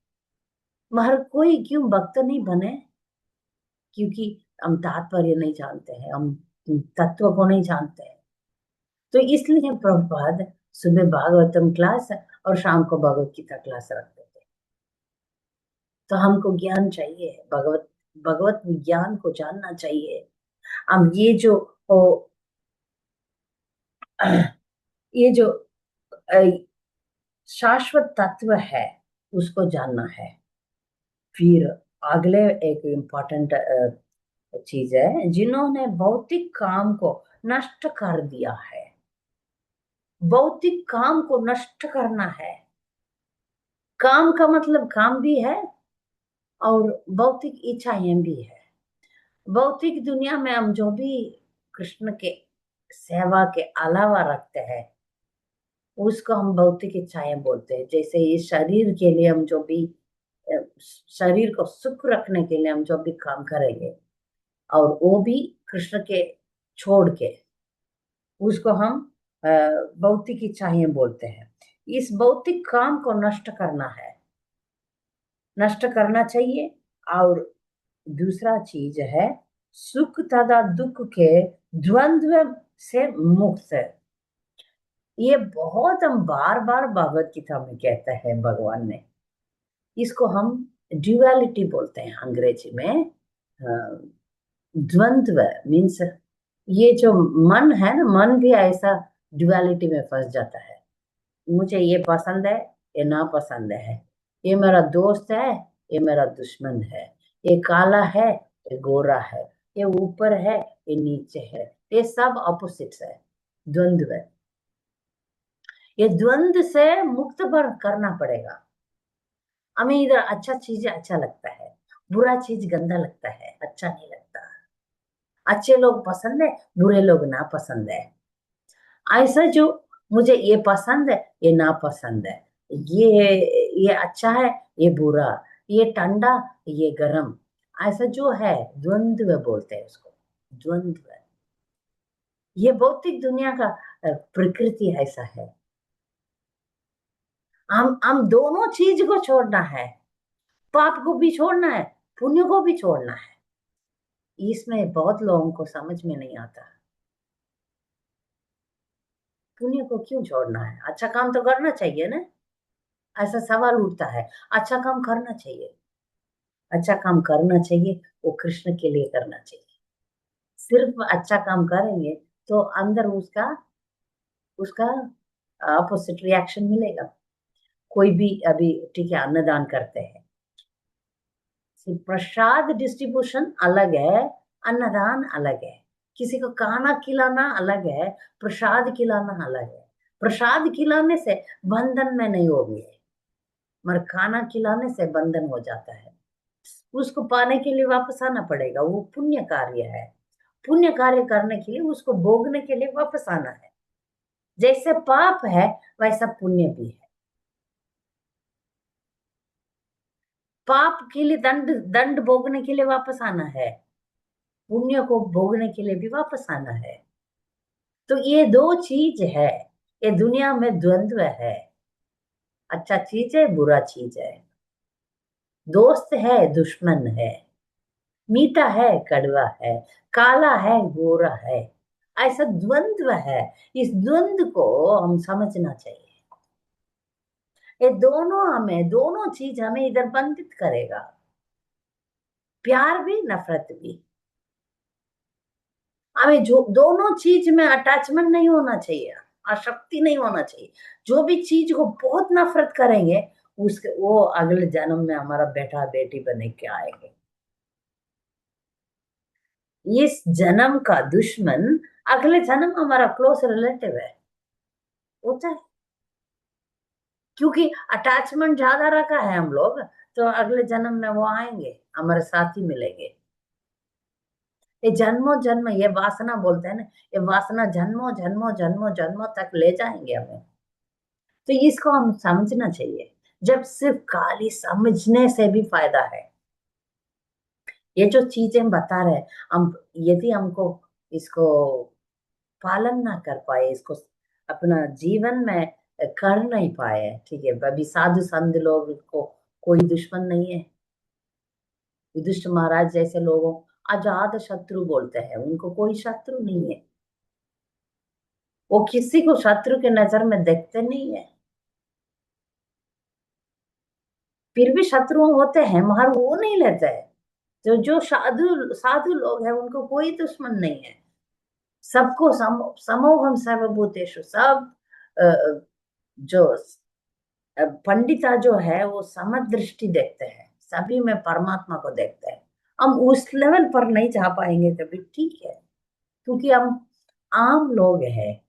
मगर कोई क्यों भक्त नहीं बने? क्योंकि हम तात्पर्य नहीं जानते हैं, हम तत्व को नहीं जानते हैं। तो इसलिए प्रभुपाद सुबह भागवतम क्लास और शाम को भगवत गीता क्लास रखते थे। तो हमको ज्ञान चाहिए, भगवत भगवत विज्ञान को जानना चाहिए। अब ये जो अ, शाश्वत तत्व है उसको जानना है। फिर अगले एक इम्पोर्टेंट चीज है जिन्होंने भौतिक काम को नष्ट कर दिया है। भौतिक काम को नष्ट करना है। काम का मतलब काम भी है और भौतिक इच्छाएं भी है। भौतिक दुनिया में हम जो भी कृष्ण के सेवा के अलावा रखते हैं उसको हम भौतिक इच्छाएं बोलते हैं। जैसे इस शरीर के लिए हम जो भी शरीर को सुख रखने के लिए हम जो भी काम करेंगे और वो भी कृष्ण के छोड़ के उसको हम भौतिक इच्छाएं बोलते हैं। इस भौतिक काम को नष्ट करना है, नष्ट करना चाहिए। और दूसरा चीज है सुख तथा दुख के द्वंद्व से मुक्त है। ये बहुत हम बार बार भगवत गीता में कहते हैं भगवान ने। इसको हम ड्युअलिटी बोलते हैं अंग्रेजी में। द्वंद्व मीन्स ये जो मन है ना, मन भी ऐसा ड्युअलिटी में फंस जाता है। मुझे ये पसंद है, ये नापसंद है। ये मेरा दोस्त है, ये मेरा दुश्मन है। ये काला है, ये गोरा है। ये ऊपर है, ये नीचे है। ये सब ऑपोजिट्स है, द्वंद्व है। ये द्वंद्व से मुक्त पर करना पड़ेगा। हमें इधर अच्छा चीज अच्छा लगता है, बुरा चीज गंदा लगता है, अच्छा नहीं लगता। अच्छे लोग पसंद है, बुरे लोग नापसंद है। ऐसा जो मुझे ये पसंद है, ये नापसंद है। ये अच्छा है, ये बुरा। ये ठंडा, ये गर्म। ऐसा जो है द्वंद्व बोलते हैं उसको, द्वंद्व। ये भौतिक दुनिया का प्रकृति ऐसा है। हम दोनों चीज को छोड़ना है। पाप को भी छोड़ना है, पुण्य को भी छोड़ना है। इसमें बहुत लोगों को समझ में नहीं आता। पुण्य को क्यों छोड़ना है? अच्छा काम तो करना चाहिए ना। ऐसा सवाल उठता है। अच्छा काम करना चाहिए, अच्छा काम करना चाहिए। वो कृष्ण के लिए करना चाहिए। सिर्फ अच्छा काम करेंगे तो अंदर उसका उसका अपोजिट रिएक्शन मिलेगा। कोई भी अभी ठीक है अन्नदान करते हैं, सिर्फ प्रसाद डिस्ट्रीब्यूशन अलग है, अन्नदान अलग है। किसी को खाना खिलाना अलग है, प्रसाद खिलाना अलग है। प्रसाद खिलाने से बंधन में नहीं होगी, मगर खाना खिलाने से बंधन हो जाता है। उसको पाने के लिए वापस आना पड़ेगा, वो पुण्य कार्य है। पुण्य कार्य करने के लिए उसको भोगने के लिए वापस आना है। जैसे पाप है वैसा पुण्य भी है। पाप के लिए दंड दंड भोगने के लिए वापस आना है, पुण्य को भोगने के लिए भी वापस आना है। तो ये दो चीज है। ये दुनिया में द्वंद्व है। अच्छा चीज है, बुरा चीज है। दोस्त है, दुश्मन है। मीठा है, कड़वा है। काला है, गोरा है। ऐसा द्वंद्व है। इस द्वंद्व को हम समझना चाहिए। ये दोनों हमें, दोनों चीज हमें इधर बंधित करेगा। प्यार भी, नफरत भी। हमें जो दोनों चीज में अटैचमेंट नहीं होना चाहिए, आसक्ति नहीं होना चाहिए। जो भी चीज को बहुत नफरत करेंगे उसके वो अगले जन्म में हमारा बेटा बेटी बने के आएंगे। इस जन्म का दुश्मन अगले जन्म हमारा क्लोज रिलेटिव है, होता है। क्योंकि अटैचमेंट ज्यादा रखा है हम लोग, तो अगले जन्म में वो आएंगे, हमारे साथ ही मिलेंगे। ये जन्मों जन्म, ये वासना बोलते हैं ना, ये वासना जन्मों जन्मों जन्मों जन्मों तक ले जाएंगे हमें। तो इसको हम समझना चाहिए। जब सिर्फ खाली समझने से भी फायदा है। ये जो चीजें बता रहे हैं हम, यदि हमको इसको पालन ना कर पाए, इसको अपना जीवन में कर नहीं पाए, ठीक है। अभी साधु संत लोग को कोई दुश्मन नहीं है। युधिष्ठिर महाराज जैसे लोगों अजात शत्रु बोलते हैं, उनको कोई शत्रु नहीं है। वो किसी को शत्रु के नजर में देखते नहीं है। फिर भी शत्रु होते हैं मगर वो नहीं लेते हैं। तो जो साधु साधु लोग हैं उनको कोई दुश्मन नहीं है। सबको समोहम सर्वभूतेषु, सब अ, जो पंडिता जो है वो समदृष्टि देखते हैं, सभी में परमात्मा को देखते हैं। हम उस लेवल पर नहीं जा पाएंगे तभी ठीक है, क्योंकि हम आम लोग हैं।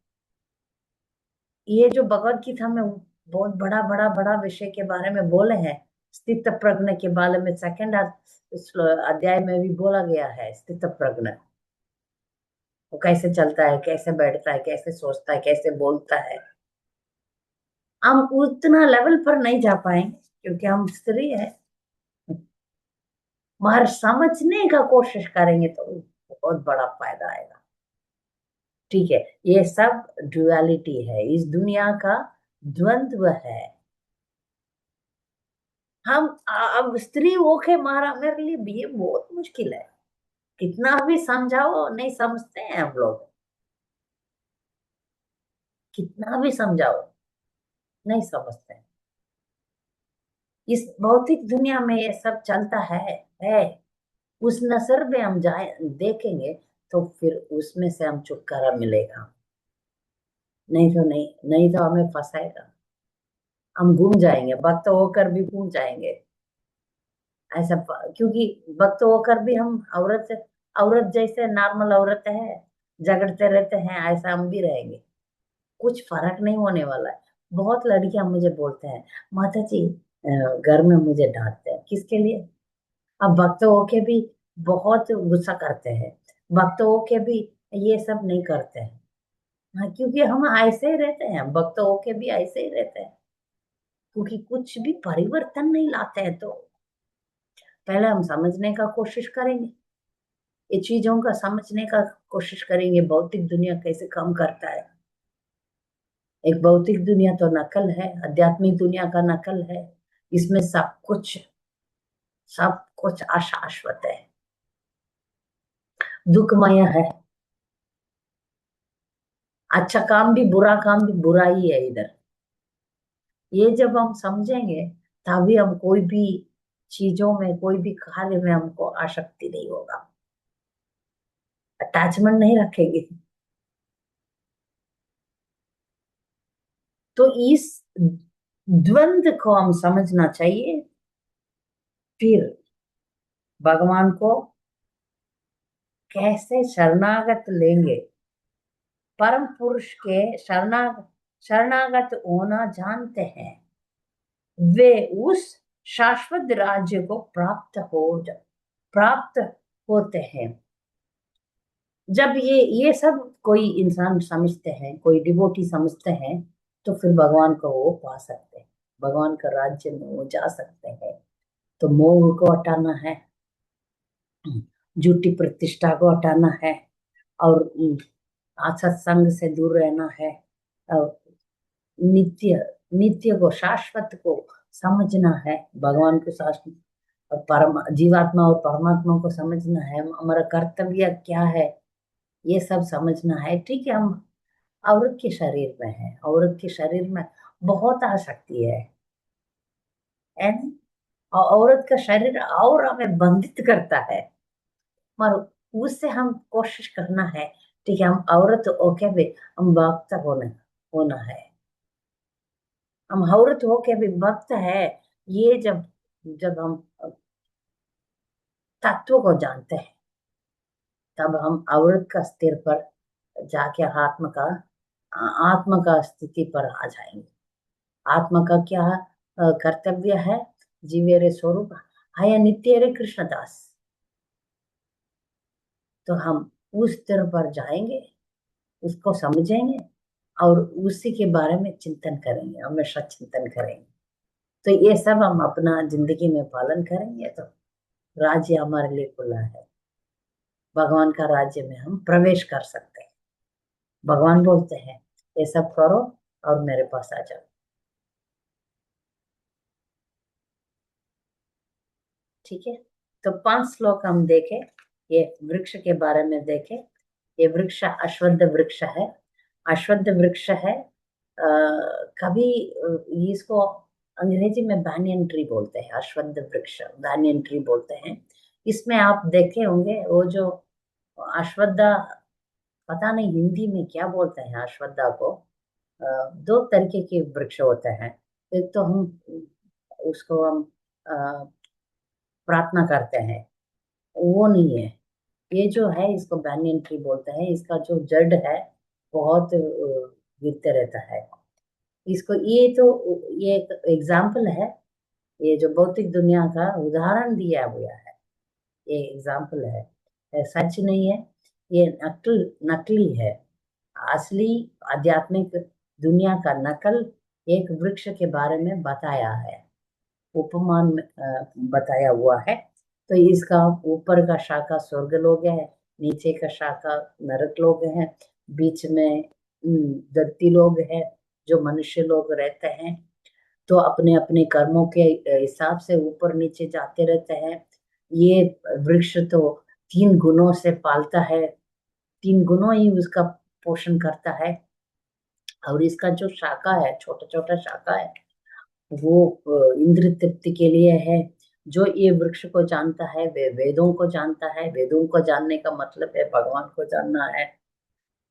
ये जो भगवत गीता में बहुत बड़ा बड़ा बड़ा विषय के बारे में बोले हैं, स्थित प्रज्ञ के बारे में सेकंड अध्याय में भी बोला गया है। स्थित प्रज्ञ वो कैसे चलता है, कैसे बैठता है, कैसे सोचता है, कैसे बोलता है। हम उतना लेवल पर नहीं जा पाएंगे क्योंकि हम स्त्री है, मगर समझने का कोशिश करेंगे तो बहुत बड़ा फायदा आएगा। ठीक है, ये सब ड्युअलिटी है, इस दुनिया का द्वंद्व है। हम अब स्त्री होके मारा, मेरे लिए भी ये बहुत मुश्किल है। कितना भी समझाओ नहीं समझते हैं हम लोग, कितना भी समझाओ नहीं समझते हैं। इस भौतिक दुनिया में ये सब चलता है। उस नजर में हम जाए देखेंगे तो फिर उसमें से हम छुटकारा मिलेगा। नहीं तो नहीं, नहीं तो हमें फंसाएगा, हम घूम जाएंगे, भक्त होकर भी घूम जाएंगे। ऐसा क्योंकि भक्त होकर भी हम औरत औरत जैसे नॉर्मल औरत है, झगड़ते रहते हैं, ऐसा हम भी रहेंगे। कुछ फर्क नहीं होने वाला है। बहुत लड़कियां मुझे बोलते हैं, माता जी घर में मुझे डांटते हैं, किसके लिए? अब भक्त होके भी बहुत गुस्सा करते हैं, भक्त होके भी ये सब नहीं करते हैं। हाँ, क्योंकि हम ऐसे ही रहते हैं, भक्त होके भी ऐसे ही रहते हैं, क्योंकि कुछ भी परिवर्तन नहीं लाते हैं। तो पहले हम समझने का कोशिश करेंगे, ये चीजों का समझने का कोशिश करेंगे, भौतिक दुनिया कैसे काम करता है। एक भौतिक दुनिया तो नकल है, आध्यात्मिक दुनिया का नकल है। इसमें सब कुछ अशाश्वत है, दुखमय है। अच्छा काम भी बुरा काम भी बुरा ही है इधर। ये जब हम समझेंगे तभी हम कोई भी चीजों में, कोई भी कार्य में हमको आसक्ति नहीं होगा, अटैचमेंट नहीं रखेंगे। तो इस द्वंद को हम समझना चाहिए, फिर भगवान को कैसे शरणागत लेंगे। परम पुरुष के शरणागत होना जानते हैं, वे उस शाश्वत राज्य को प्राप्त होते हैं। जब ये सब कोई इंसान समझते हैं, कोई डिवोटी समझते हैं, तो फिर भगवान को वो पा सकते हैं, भगवान का राज्य में वो जा सकते हैं। तो मोह को हटाना है, झूठी प्रतिष्ठा को हटाना है, और सत्संग से दूर रहना है, और नित्य नित्य को, शाश्वत को समझना है, भगवान को शाश्वत और परम जीवात्मा और परमात्मा को समझना है, हमारा कर्तव्य क्या है ये सब समझना है। ठीक है, हम औरत के शरीर में है, औरत के शरीर में बहुत आसक्ति है ना? और औरत का शरीर और हमें बंधित करता है, मगर उससे हम कोशिश करना है। ठीक है, हम औरत होके भी हम भक्त होना है, हम औरत होके भी भक्त है। ये जब जब हम तत्व को जानते हैं, तब हम औरत का स्थिर पर जाके आत्म का स्थिति पर आ जाएंगे। आत्मा का क्या कर्तव्य है? जीवे रे स्वरूप है नित्य रे कृष्णदास। तो हम उस स्तर पर जाएंगे, उसको समझेंगे, और उसी के बारे में चिंतन करेंगे, हमेशा चिंतन करेंगे। तो ये सब हम अपना जिंदगी में पालन करेंगे तो राज्य हमारे लिए खुला है, भगवान का राज्य में हम प्रवेश कर सकते हैं। भगवान बोलते हैं ये सब करो और मेरे पास आ जाओ। ठीक है, तो 5 श्लोक हम देखें, ये वृक्ष के बारे में देखें। ये वृक्ष अश्वत्थ वृक्ष है, अश्वत्थ वृक्ष है। कभी इसको अंग्रेजी में बैनियन ट्री बोलते हैं, अश्वत्थ वृक्ष बैनियन ट्री बोलते हैं। इसमें आप देखे होंगे वो जो अश्वत्था, पता नहीं हिंदी में क्या बोलते हैं अश्वत्था को। 2 तरीके के वृक्ष होते हैं। एक तो हम उसको हम प्रार्थना करते हैं, वो नहीं है। ये जो है इसको बैनियन ट्री बोलते हैं। इसका जो जड़ है बहुत गिरते रहता है। इसको ये तो ये एक एग्जाम्पल है। ये जो भौतिक दुनिया का उदाहरण दिया हुआ है, ये एग्जाम्पल है। ये सच नहीं है। ये नकली है। असली आध्यात्मिक दुनिया का नकल एक वृक्ष के बारे में बताया है, उपमान में बताया हुआ है। तो इसका ऊपर का शाखा स्वर्ग लोग है, नीचे का शाखा नरक लोग हैं, बीच में दत्ती लोग हैं जो मनुष्य लोग रहते हैं। तो अपने अपने कर्मों के हिसाब से ऊपर नीचे जाते रहते हैं। ये वृक्ष तो 3 गुणों से पालता है, 3 गुणों ही उसका पोषण करता है। और इसका जो शाखा है, छोटा छोटा शाखा है, वो इंद्र तृप्ति के लिए है। जो ये वृक्ष को जानता है वे वेदों को जानता है। वेदों को जानने का मतलब है भगवान को जानना है।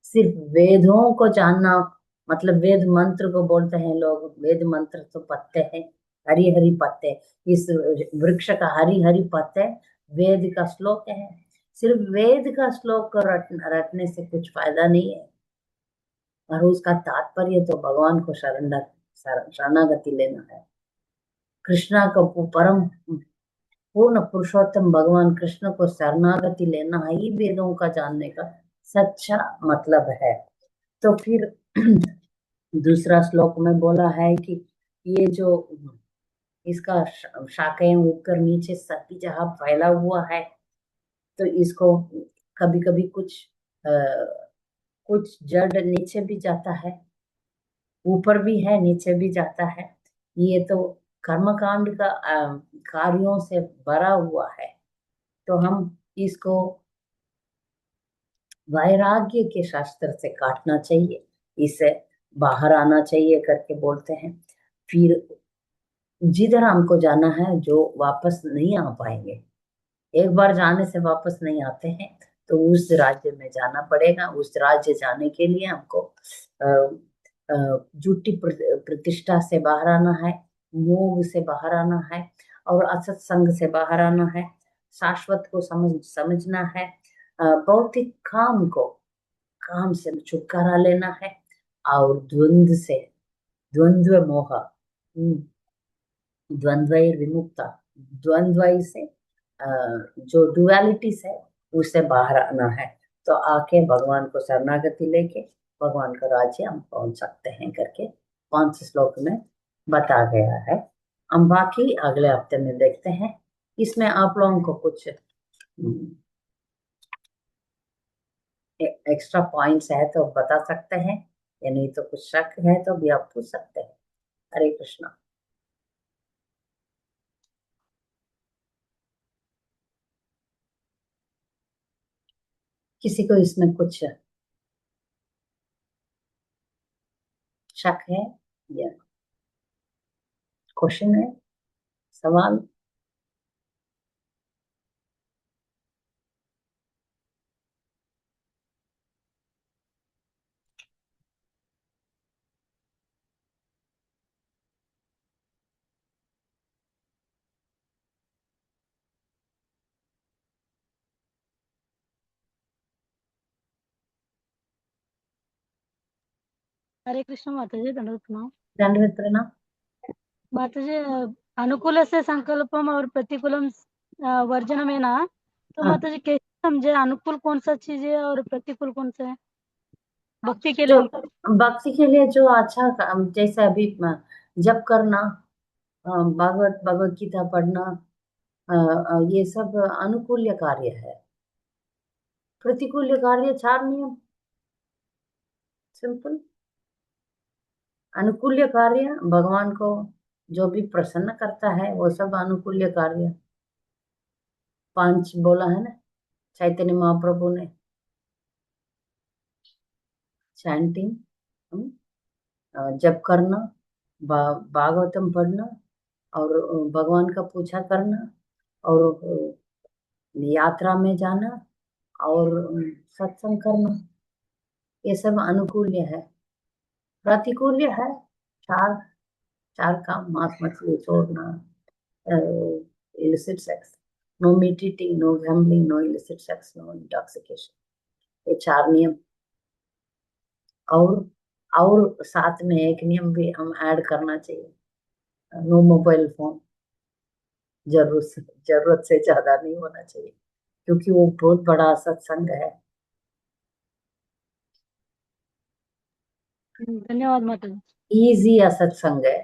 सिर्फ वेदों को जानना मतलब वेद मंत्र को बोलते हैं लोग। वेद मंत्र तो पत्ते हैं, हरी हरी पत्ते। इस वृक्ष का हरी हरी पत्ते वेद का श्लोक है। सिर्फ वेद का श्लोक को रटने से कुछ फायदा नहीं है। और उसका तात्पर्य तो भगवान को शरणागति लेना है। कृष्णा को परम पूर्ण पुरुषोत्तम भगवान कृष्ण को शरणागति लेना ही वेदों का जानने का सच्चा मतलब है। तो फिर दूसरा श्लोक में बोला है कि ये जो इसका शाखाएं ऊपर नीचे सभी जगह फैला हुआ है। तो इसको कभी कभी आ, कुछ जड़ नीचे भी जाता है, ऊपर भी है, नीचे भी जाता है। ये तो कर्मकांड का कार्यों से भरा हुआ है। तो हम इसको वैराग्य के शास्त्र से काटना चाहिए, इसे बाहर आना चाहिए करके बोलते हैं। फिर जिधर हमको जाना है जो वापस नहीं आ पाएंगे, एक बार जाने से वापस नहीं आते हैं, तो उस राज्य में जाना पड़ेगा। उस राज्य जाने के लिए हमको अ, झूठी प्रतिष्ठा से बाहर आना है, मोह से बाहर आना है, और असत संग से बाहर आना है। शाश्वत को समझना है। भौतिक काम से छुटकारा लेना है। और द्वंद्व मोह, द्वंद्वैर विमुक्ता, द्वंद्व से जो डुअलिटीज है उससे बाहर आना है। तो आके भगवान को शरणागति लेके भगवान का राज्य हम पहुंच सकते हैं करके 5 श्लोक में बता गया है। हम बाकी अगले हफ्ते में देखते हैं। इसमें आप लोगों को कुछ एक्स्ट्रा पॉइंट्स है तो बता सकते हैं, या नहीं तो कुछ शक है तो भी आप पूछ सकते हैं। हरे कृष्णा। किसी को इसमें कुछ शक है या क्वेश्चन है, सवाल? हरे कृष्ण माताजी, दंडवत प्रणाम। दंडवत प्रणाम। माताजी, अनुकूल से संकल्पम और प्रतिकूलम वर्जनम है ना, तो हाँ, माताजी कैसे समझे अनुकूल कौन सा चीज है और प्रतिकूल कौन सा है भक्ति के जो लिए? भक्ति के लिए जो अच्छा जैसे अभी जप करना, भगवत गीता पढ़ना, ये सब अनुकूल्य कार्य है। प्रतिकूल्य कार्य 4 नियम, सिंपल। अनुकूल्य कार्य भगवान को जो भी प्रसन्न करता है वो सब अनुकूल्य कार्य। 5 बोला है ना चैतन्य महाप्रभु ने। चैंटिंग, जप करना, भागवतम पढ़ना, और भगवान का पूजा करना, और यात्रा में जाना, और सत्संग करना, ये सब अनुकूल्य है। प्रतिकूल्य है चार, 4 काम: मांस मछली छोड़ना, illicit sex, no meat eating, no gambling, no illicit sex, no intoxication, ये 4 नियम। और और साथ में एक नियम भी हम ऐड करना चाहिए, नो मोबाइल फोन। जरूरत से ज्यादा नहीं होना चाहिए, क्योंकि वो बहुत बड़ा सत्संग है। धन्यवाद माता जी। इजी असत्संग है,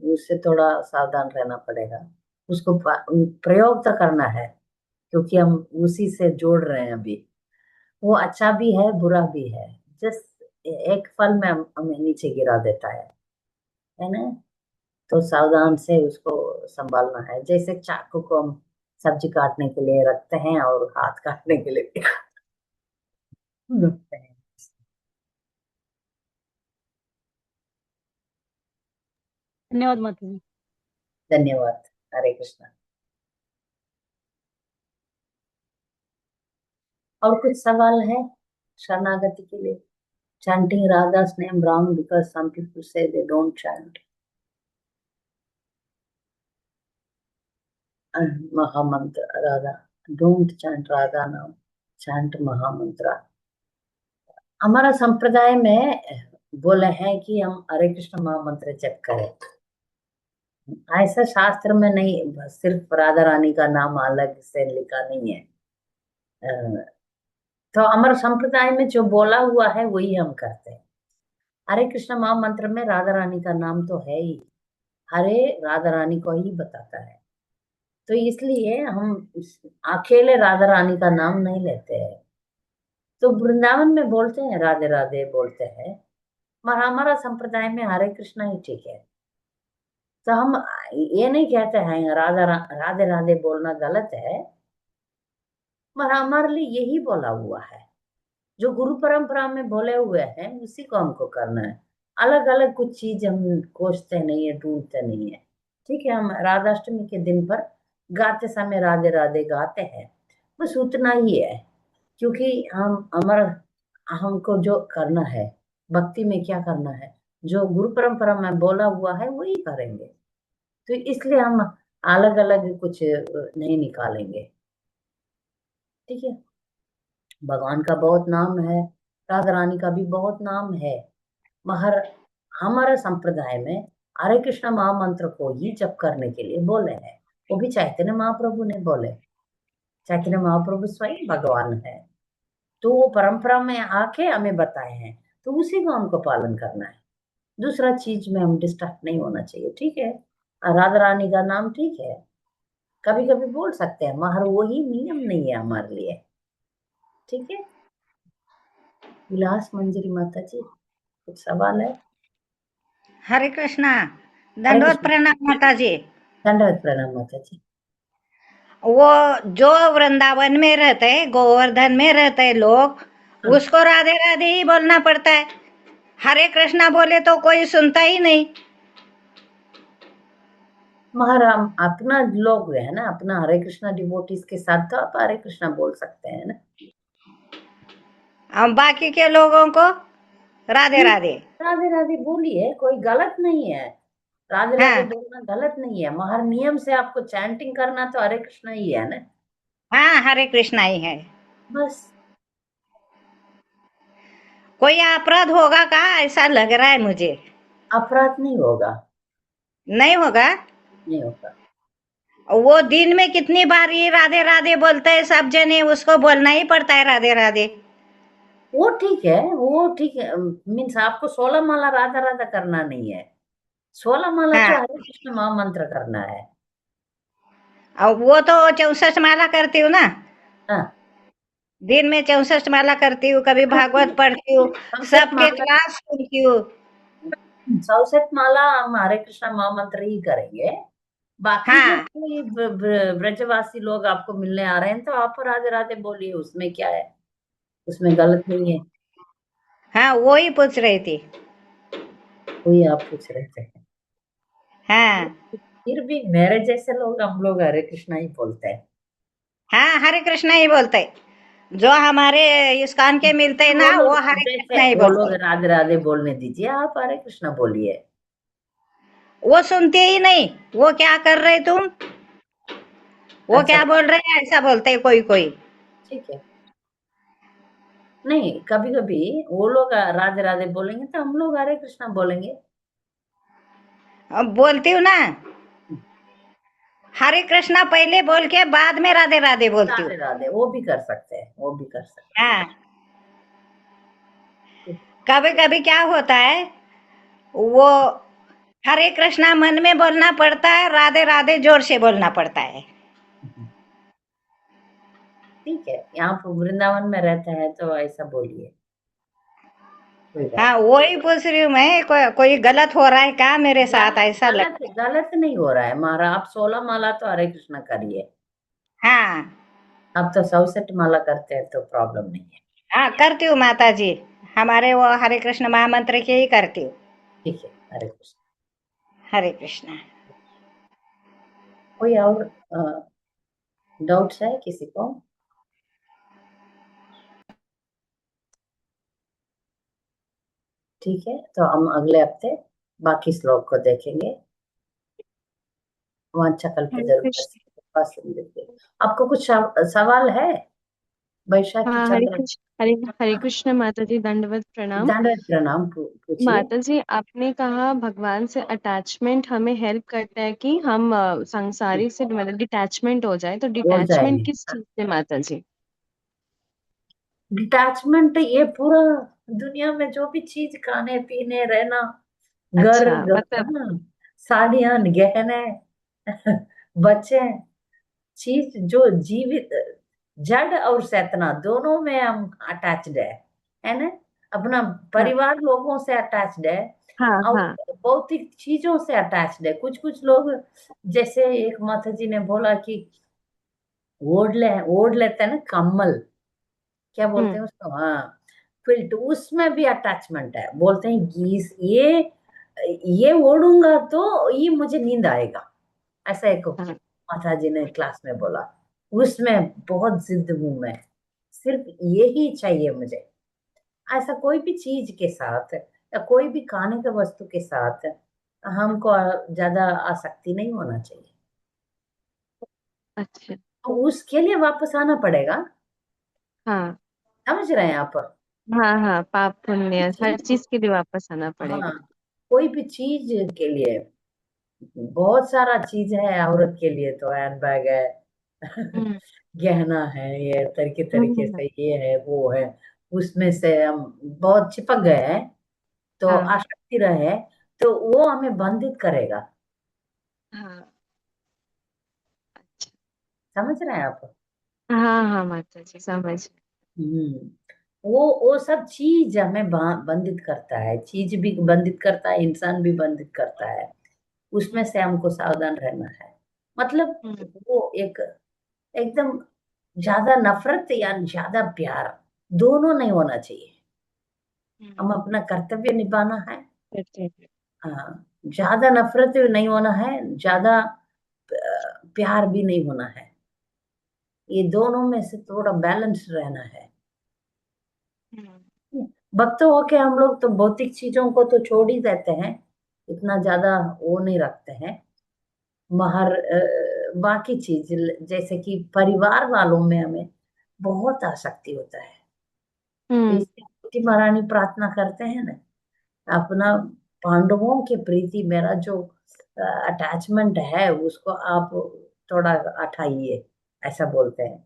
उससे थोड़ा सावधान रहना पड़ेगा। उसको प्रयोग तो करना है, क्योंकि हम उसी से जोड़ रहे हैं अभी। वो अच्छा भी है, बुरा भी है, जस्ट एक फल में हमें नीचे गिरा देता है ना। तो सावधान से उसको संभालना है, जैसे चाकू को हम सब्जी काटने के लिए रखते हैं और हाथ काटने के लिए भी रखते हैं। धन्यवाद माता जी। धन्यवाद। हरे कृष्णा। और कुछ सवाल है शरणागति के लिए? chanting Radha's name wrong because some people say they don't chant Mahamantra Radha. Don't chant Radha now, chant Mahamantra. हमारा संप्रदाय में बोले हैं कि हम हरे कृष्ण महामंत्र जप करें। ऐसा शास्त्र में नहीं, सिर्फ राधा रानी का नाम अलग से लिखा नहीं है। तो हमारे संप्रदाय में जो बोला हुआ है वही हम करते हैं। हरे कृष्ण महामंत्र में राधा रानी का नाम तो है ही, हरे राधा रानी को ही बताता है। तो इसलिए हम अकेले राधा रानी का नाम नहीं लेते हैं। तो वृंदावन में बोलते हैं राधे राधे बोलते हैं, मगर हमारा संप्रदाय में हरे कृष्णा ही ठीक है। तो हम ये नहीं कहते हैं राधे राधे बोलना गलत है, मगर हमारे लिए यही बोला हुआ है, जो गुरु परंपरा में बोले हुए हैं उसी को हमको करना है। अलग अलग कुछ चीज हम खोजते नहीं है, ढूंढते नहीं है। ठीक है, हम राधाष्टमी के दिन पर गाते समय राधे राधे गाते हैं, बस उतना ही है। क्योंकि हम हमारा हमको जो करना है, भक्ति में क्या करना है, जो गुरु परंपरा में बोला हुआ है वही करेंगे। तो इसलिए हम अलग अलग कुछ नहीं निकालेंगे। ठीक है, भगवान का बहुत नाम है, राधा रानी का भी बहुत नाम है, मगर हमारे संप्रदाय में हरे कृष्ण महामंत्र को ही जप करने के लिए बोले हैं। वो भी चैतन्य महाप्रभु ने बोले। चैतन्य महाप्रभु स्वयं भगवान है, तो वो परंपरा में आके हमें बताए हैं, तो उसी को हमको पालन करना है। दूसरा चीज में हम डिस्ट्रैक्ट नहीं होना चाहिए। ठीक है, राधा रानी का नाम ठीक है, कभी कभी बोल सकते हैं, मगर वही नियम नहीं है हमारे लिए। ठीक है, विलास मंजरी माता जी, कुछ सवाल है? हरे कृष्णा। हरे दंडवत कृष्ण। प्रणाम माता जी। दंडवत प्रणाम माता जी। वो जो वृंदावन में रहते हैं, गोवर्धन में रहते हैं लोग, हाँ, उसको राधे राधे ही बोलना पड़ता है। हरे कृष्णा बोले तो कोई सुनता ही नहीं। मगर हम अपना लोग है ना, अपना हरे कृष्णा डिवोटीज के साथ तो आप हरे कृष्णा बोल सकते हैं ना। हम बाकी के लोगों को राधे नहीं, राधे। राधे राधे बोलिए, कोई गलत नहीं है। राधे राधे हाँ बोलना गलत नहीं है, मगर नियम से आपको चैंटिंग करना तो हरे कृष्णा ही है ना। हाँ, हरे कृष्णा ही है। बस। कोई अपराध होगा का, ऐसा लग रहा है मुझे। अपराध नहीं होगा। नहीं होगा। नहीं होगा। वो दिन में कितनी बार ये राधे राधे बोलते हैं सब जने, उसको बोलना ही पड़ता है राधे राधे। वो ठीक है, वो ठीक है। मीन्स आपको 16 माला राधा राधा करना नहीं है, 16 माला हाँ, तो हरे कृष्ण महामंत्र करना है। और वो तो 64 माला करती हूँ ना। हाँ, दिन में 64 माला करती हूँ, कभी तो भागवत पढ़ती हूँ, 64 सबके माला, क्लास सुनती हूँ। 64 माला हम हरे कृष्ण महामंत्र ही करेंगे। बाकी जो हाँ, कोई ब्रजवासी लोग आपको मिलने आ रहे हैं तो आप राधे राधे बोलिए, उसमें क्या है, उसमें गलत नहीं है। हाँ, वो ही पूछ रही थी। कोई आप पूछ रहे थे? हाँ, फिर भी मेरे जैसे लोग, हम लोग हरे कृष्णा ही बोलते हैं। हाँ, हरे कृष्णा ही बोलते। जो हमारे इस्कॉन के मिलते हैं वो ना, वो लोग हरे जैसे कृष्णा ही वो लोग बोलते। राधे राधे बोलने दीजिए, आप हरे कृष्णा बोलिए। वो सुनते ही नहीं। वो क्या कर रहे तुम? वो अच्छा क्या बोल रहे हैं ऐसा बोलते हैं कोई कोई। ठीक है। नहीं, कभी कभी वो लोग राधे राधे बोलेंगे तो हम लोग हरे कृष्णा बोलेंगे। अब बोलती हूँ ना, हरे कृष्णा पहले बोल के बाद में राधे राधे बोलती हूँ। राधे राधे वो भी कर सकते हैं, वो भी कर सकते हाँ, हैं। कभी कभी क्या होता है, वो हरे कृष्णा मन में बोलना पड़ता है, राधे राधे जोर से बोलना पड़ता है। ठीक है, यहाँ पर वृंदावन में रहते हैं तो ऐसा बोलिए, कोई बात हाँ, वही पूछ रही हूँ मैं, कोई गलत हो रहा है क्या मेरे नहीं। साथ, गलत ऐसा गलत लगता है। गलत नहीं हो रहा है हमारा। आप 16 माला तो हरे कृष्णा करिए। हाँ आप तो 64 माला करते हैं तो प्रॉब्लम नहीं है। हाँ, करती हूँ माता जी, हमारे वो हरे कृष्ण महामंत्र के ही करती हूँ। ठीक है, हरे कृष्ण। हरे कृष्णा। कोई और डाउट्स है किसी को? ठीक है, तो हम अगले हफ्ते बाकी श्लोक को देखेंगे। वांछा हरे कृष्ण। कल्पतरु। आपको कुछ सवाल है? बैशाखी हाँ, हरे चंद्र। कृष्ण। हरे हरे कृष्ण माता जी, दंडवत प्रणाम। दंडवत प्रणाम, पूछिए। माता जी, आपने कहा भगवान से अटैचमेंट हमें हेल्प करता है कि हम संसारी से मतलब डिटैचमेंट हो जाए, तो हो डिटैचमेंट जाएंगे। किस चीज से माता जी? डिटैचमेंट ये पूरा दुनिया में जो भी चीज, खाने पीने रहना, घर अच्छा, मतलब हाँ, साड़ियां गहने बच्चे, चीज जो जीवित, जड़ और चेतना दोनों में हम अटैच्ड है ना। अपना हाँ परिवार लोगों से अटैच्ड है हाँ और हाँ। भौतिक चीजों से अटैच्ड है। कुछ कुछ लोग, जैसे एक माता जी ने बोला कि ओढ़ लेते हैं ना कम्बल, क्या बोलते हम्म हैं उसको, हाँ, क्विल्ट, उसमें भी अटैचमेंट है। बोलते हैं गीस ये ओढ़ूंगा तो ये मुझे नींद आएगा, ऐसा एक हाँ। माता जी ने क्लास में बोला। उसमें बहुत जिद हूं मैं, सिर्फ यही चाहिए मुझे। ऐसा कोई भी चीज के साथ या कोई भी खाने के वस्तु के साथ हमको ज्यादा आसक्ति नहीं होना चाहिए। अच्छा। तो उसके लिए वापस आना पड़ेगा। हाँ समझ रहे हैं आप? हाँ हाँ, पाप पुण्य हर चीज, चीज के लिए वापस आना हाँ, पड़ेगा। कोई भी चीज के लिए, बहुत सारा चीज है औरत के लिए तो, हैंड बैग है हम्म गहना है, ये तरीके तरीके हम्म, से ये है वो है, उसमें से हम बहुत चिपक गए हैं तो हाँ आसक्ति रहे तो वो हमें बंधित करेगा। हाँ। अच्छा। समझ रहे हैं आप? हाँ हाँ माता जी, समझ। हम्म। वो सब चीज हमें बंधित करता है, चीज भी बंधित करता है, इंसान भी बंधित करता है। उसमें से हमको सावधान रहना है। मतलब हम्म वो एक एकदम ज्यादा नफरत या ज्यादा प्यार दोनों नहीं होना चाहिए। हम हम्म, अपना कर्तव्य निभाना है। करते हैं। हाँ, ज्यादा नफरत नहीं होना है, ज्यादा प्यार भी नहीं होना है। ये दोनों में से थोड़ा बैलेंस रहना है। हम्म भक्त होके हम लोग तो भौतिक चीजों को तो छोड़ ही देते हैं, इतना ज्यादा वो नहीं रखते हैं। बाहर बाकी चीज, जैसे कि परिवार वालों में हमें बहुत आसक्ति होता है। तो हम्म, इसलिए कुंती महारानी प्रार्थना करते हैं ना, अपना पांडवों के प्रति मेरा जो अटैचमेंट है उसको आप थोड़ा हटाइए, ऐसा बोलते हैं।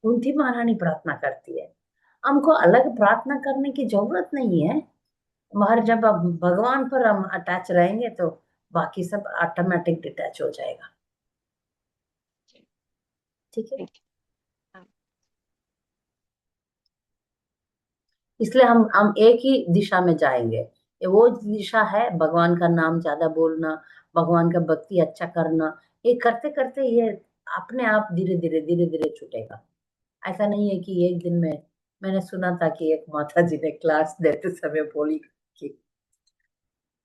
कुंती महारानी प्रार्थना करती है। हमको अलग प्रार्थना करने की जरूरत नहीं है। मगर जब अब भगवान पर हम अटैच रहेंगे तो बाकी सब ऑटोमेटिक डिटैच हो जाएगा। ठीक है। ठीक है। हाँ, इसलिए हम एक ही दिशा में जाएंगे। ये वो दिशा है, भगवान का नाम ज्यादा बोलना, भगवान का भक्ति अच्छा करना। ये करते करते ये अपने आप धीरे धीरे छूटेगा। ऐसा नहीं है कि एक दिन में। मैंने सुना था कि एक माता जी ने क्लास देते समय बोली कि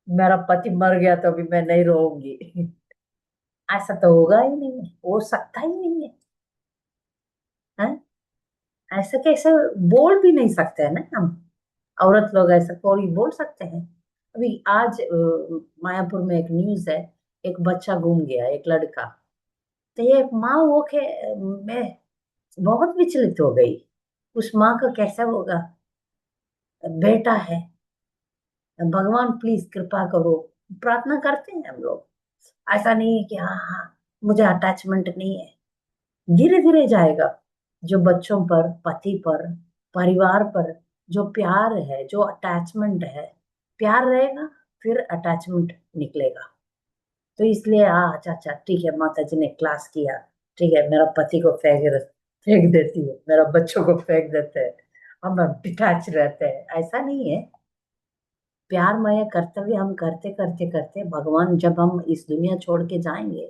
मेरा पति मर गया तो अभी मैं नहीं रहूंगी ऐसा तो होगा ही नहीं है, हो सकता ही नहीं है, हैं? ऐसा कैसे बोल भी नहीं सकते हैं ना हम। औरत लोग ऐसा कोई बोल सकते हैं? अभी आज मायापुर में एक न्यूज है, एक बच्चा गुम गया, एक लड़का। तो ये माँ वो के मैं बहुत विचलित हो गई। उस माँ का कैसा होगा, बेटा है, भगवान प्लीज कृपा करो, प्रार्थना करते हैं हम लोग। ऐसा नहीं है कि हाँ हाँ मुझे अटैचमेंट नहीं है, धीरे धीरे जाएगा। जो बच्चों पर, पति पर, परिवार पर जो प्यार है, जो अटैचमेंट है, प्यार रहेगा, फिर अटैचमेंट निकलेगा। तो इसलिए अच्छा अच्छा ठीक है, माता जी ने क्लास किया, ठीक है, मेरा पति को फेंक देती है, मेरा बच्चों को फेंक देते हैं, हम डिटैच रहते हैं, ऐसा नहीं है। प्यारमय कर्तव्य हम करते करते करते भगवान जब हम इस दुनिया छोड़ के जाएंगे,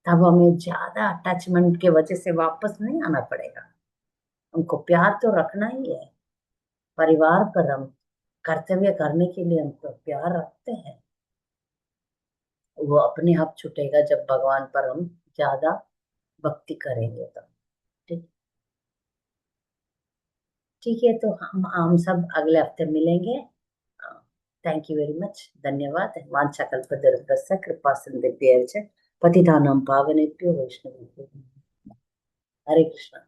तब हमें ज्यादा अटैचमेंट के वजह से वापस नहीं आना पड़ेगा। हमको प्यार तो रखना ही है, परिवार पर हम कर्तव्य करने के लिए हम तो प्यार रखते हैं। वो अपने आप छूटेगा जब भगवान पर हम ज्यादा भक्ति करेंगे तो। ठीक, ठीक है, तो हम सब अगले हफ्ते मिलेंगे। थैंक यू वेरी मच, धन्यवाद। वाञ्छाकल्पतरुभ्यश्च कृपा सिन्धुभ्येव च पतितानां पावनेभ्यो वैष्णवेभ्यो नमः। हरे कृष्णा।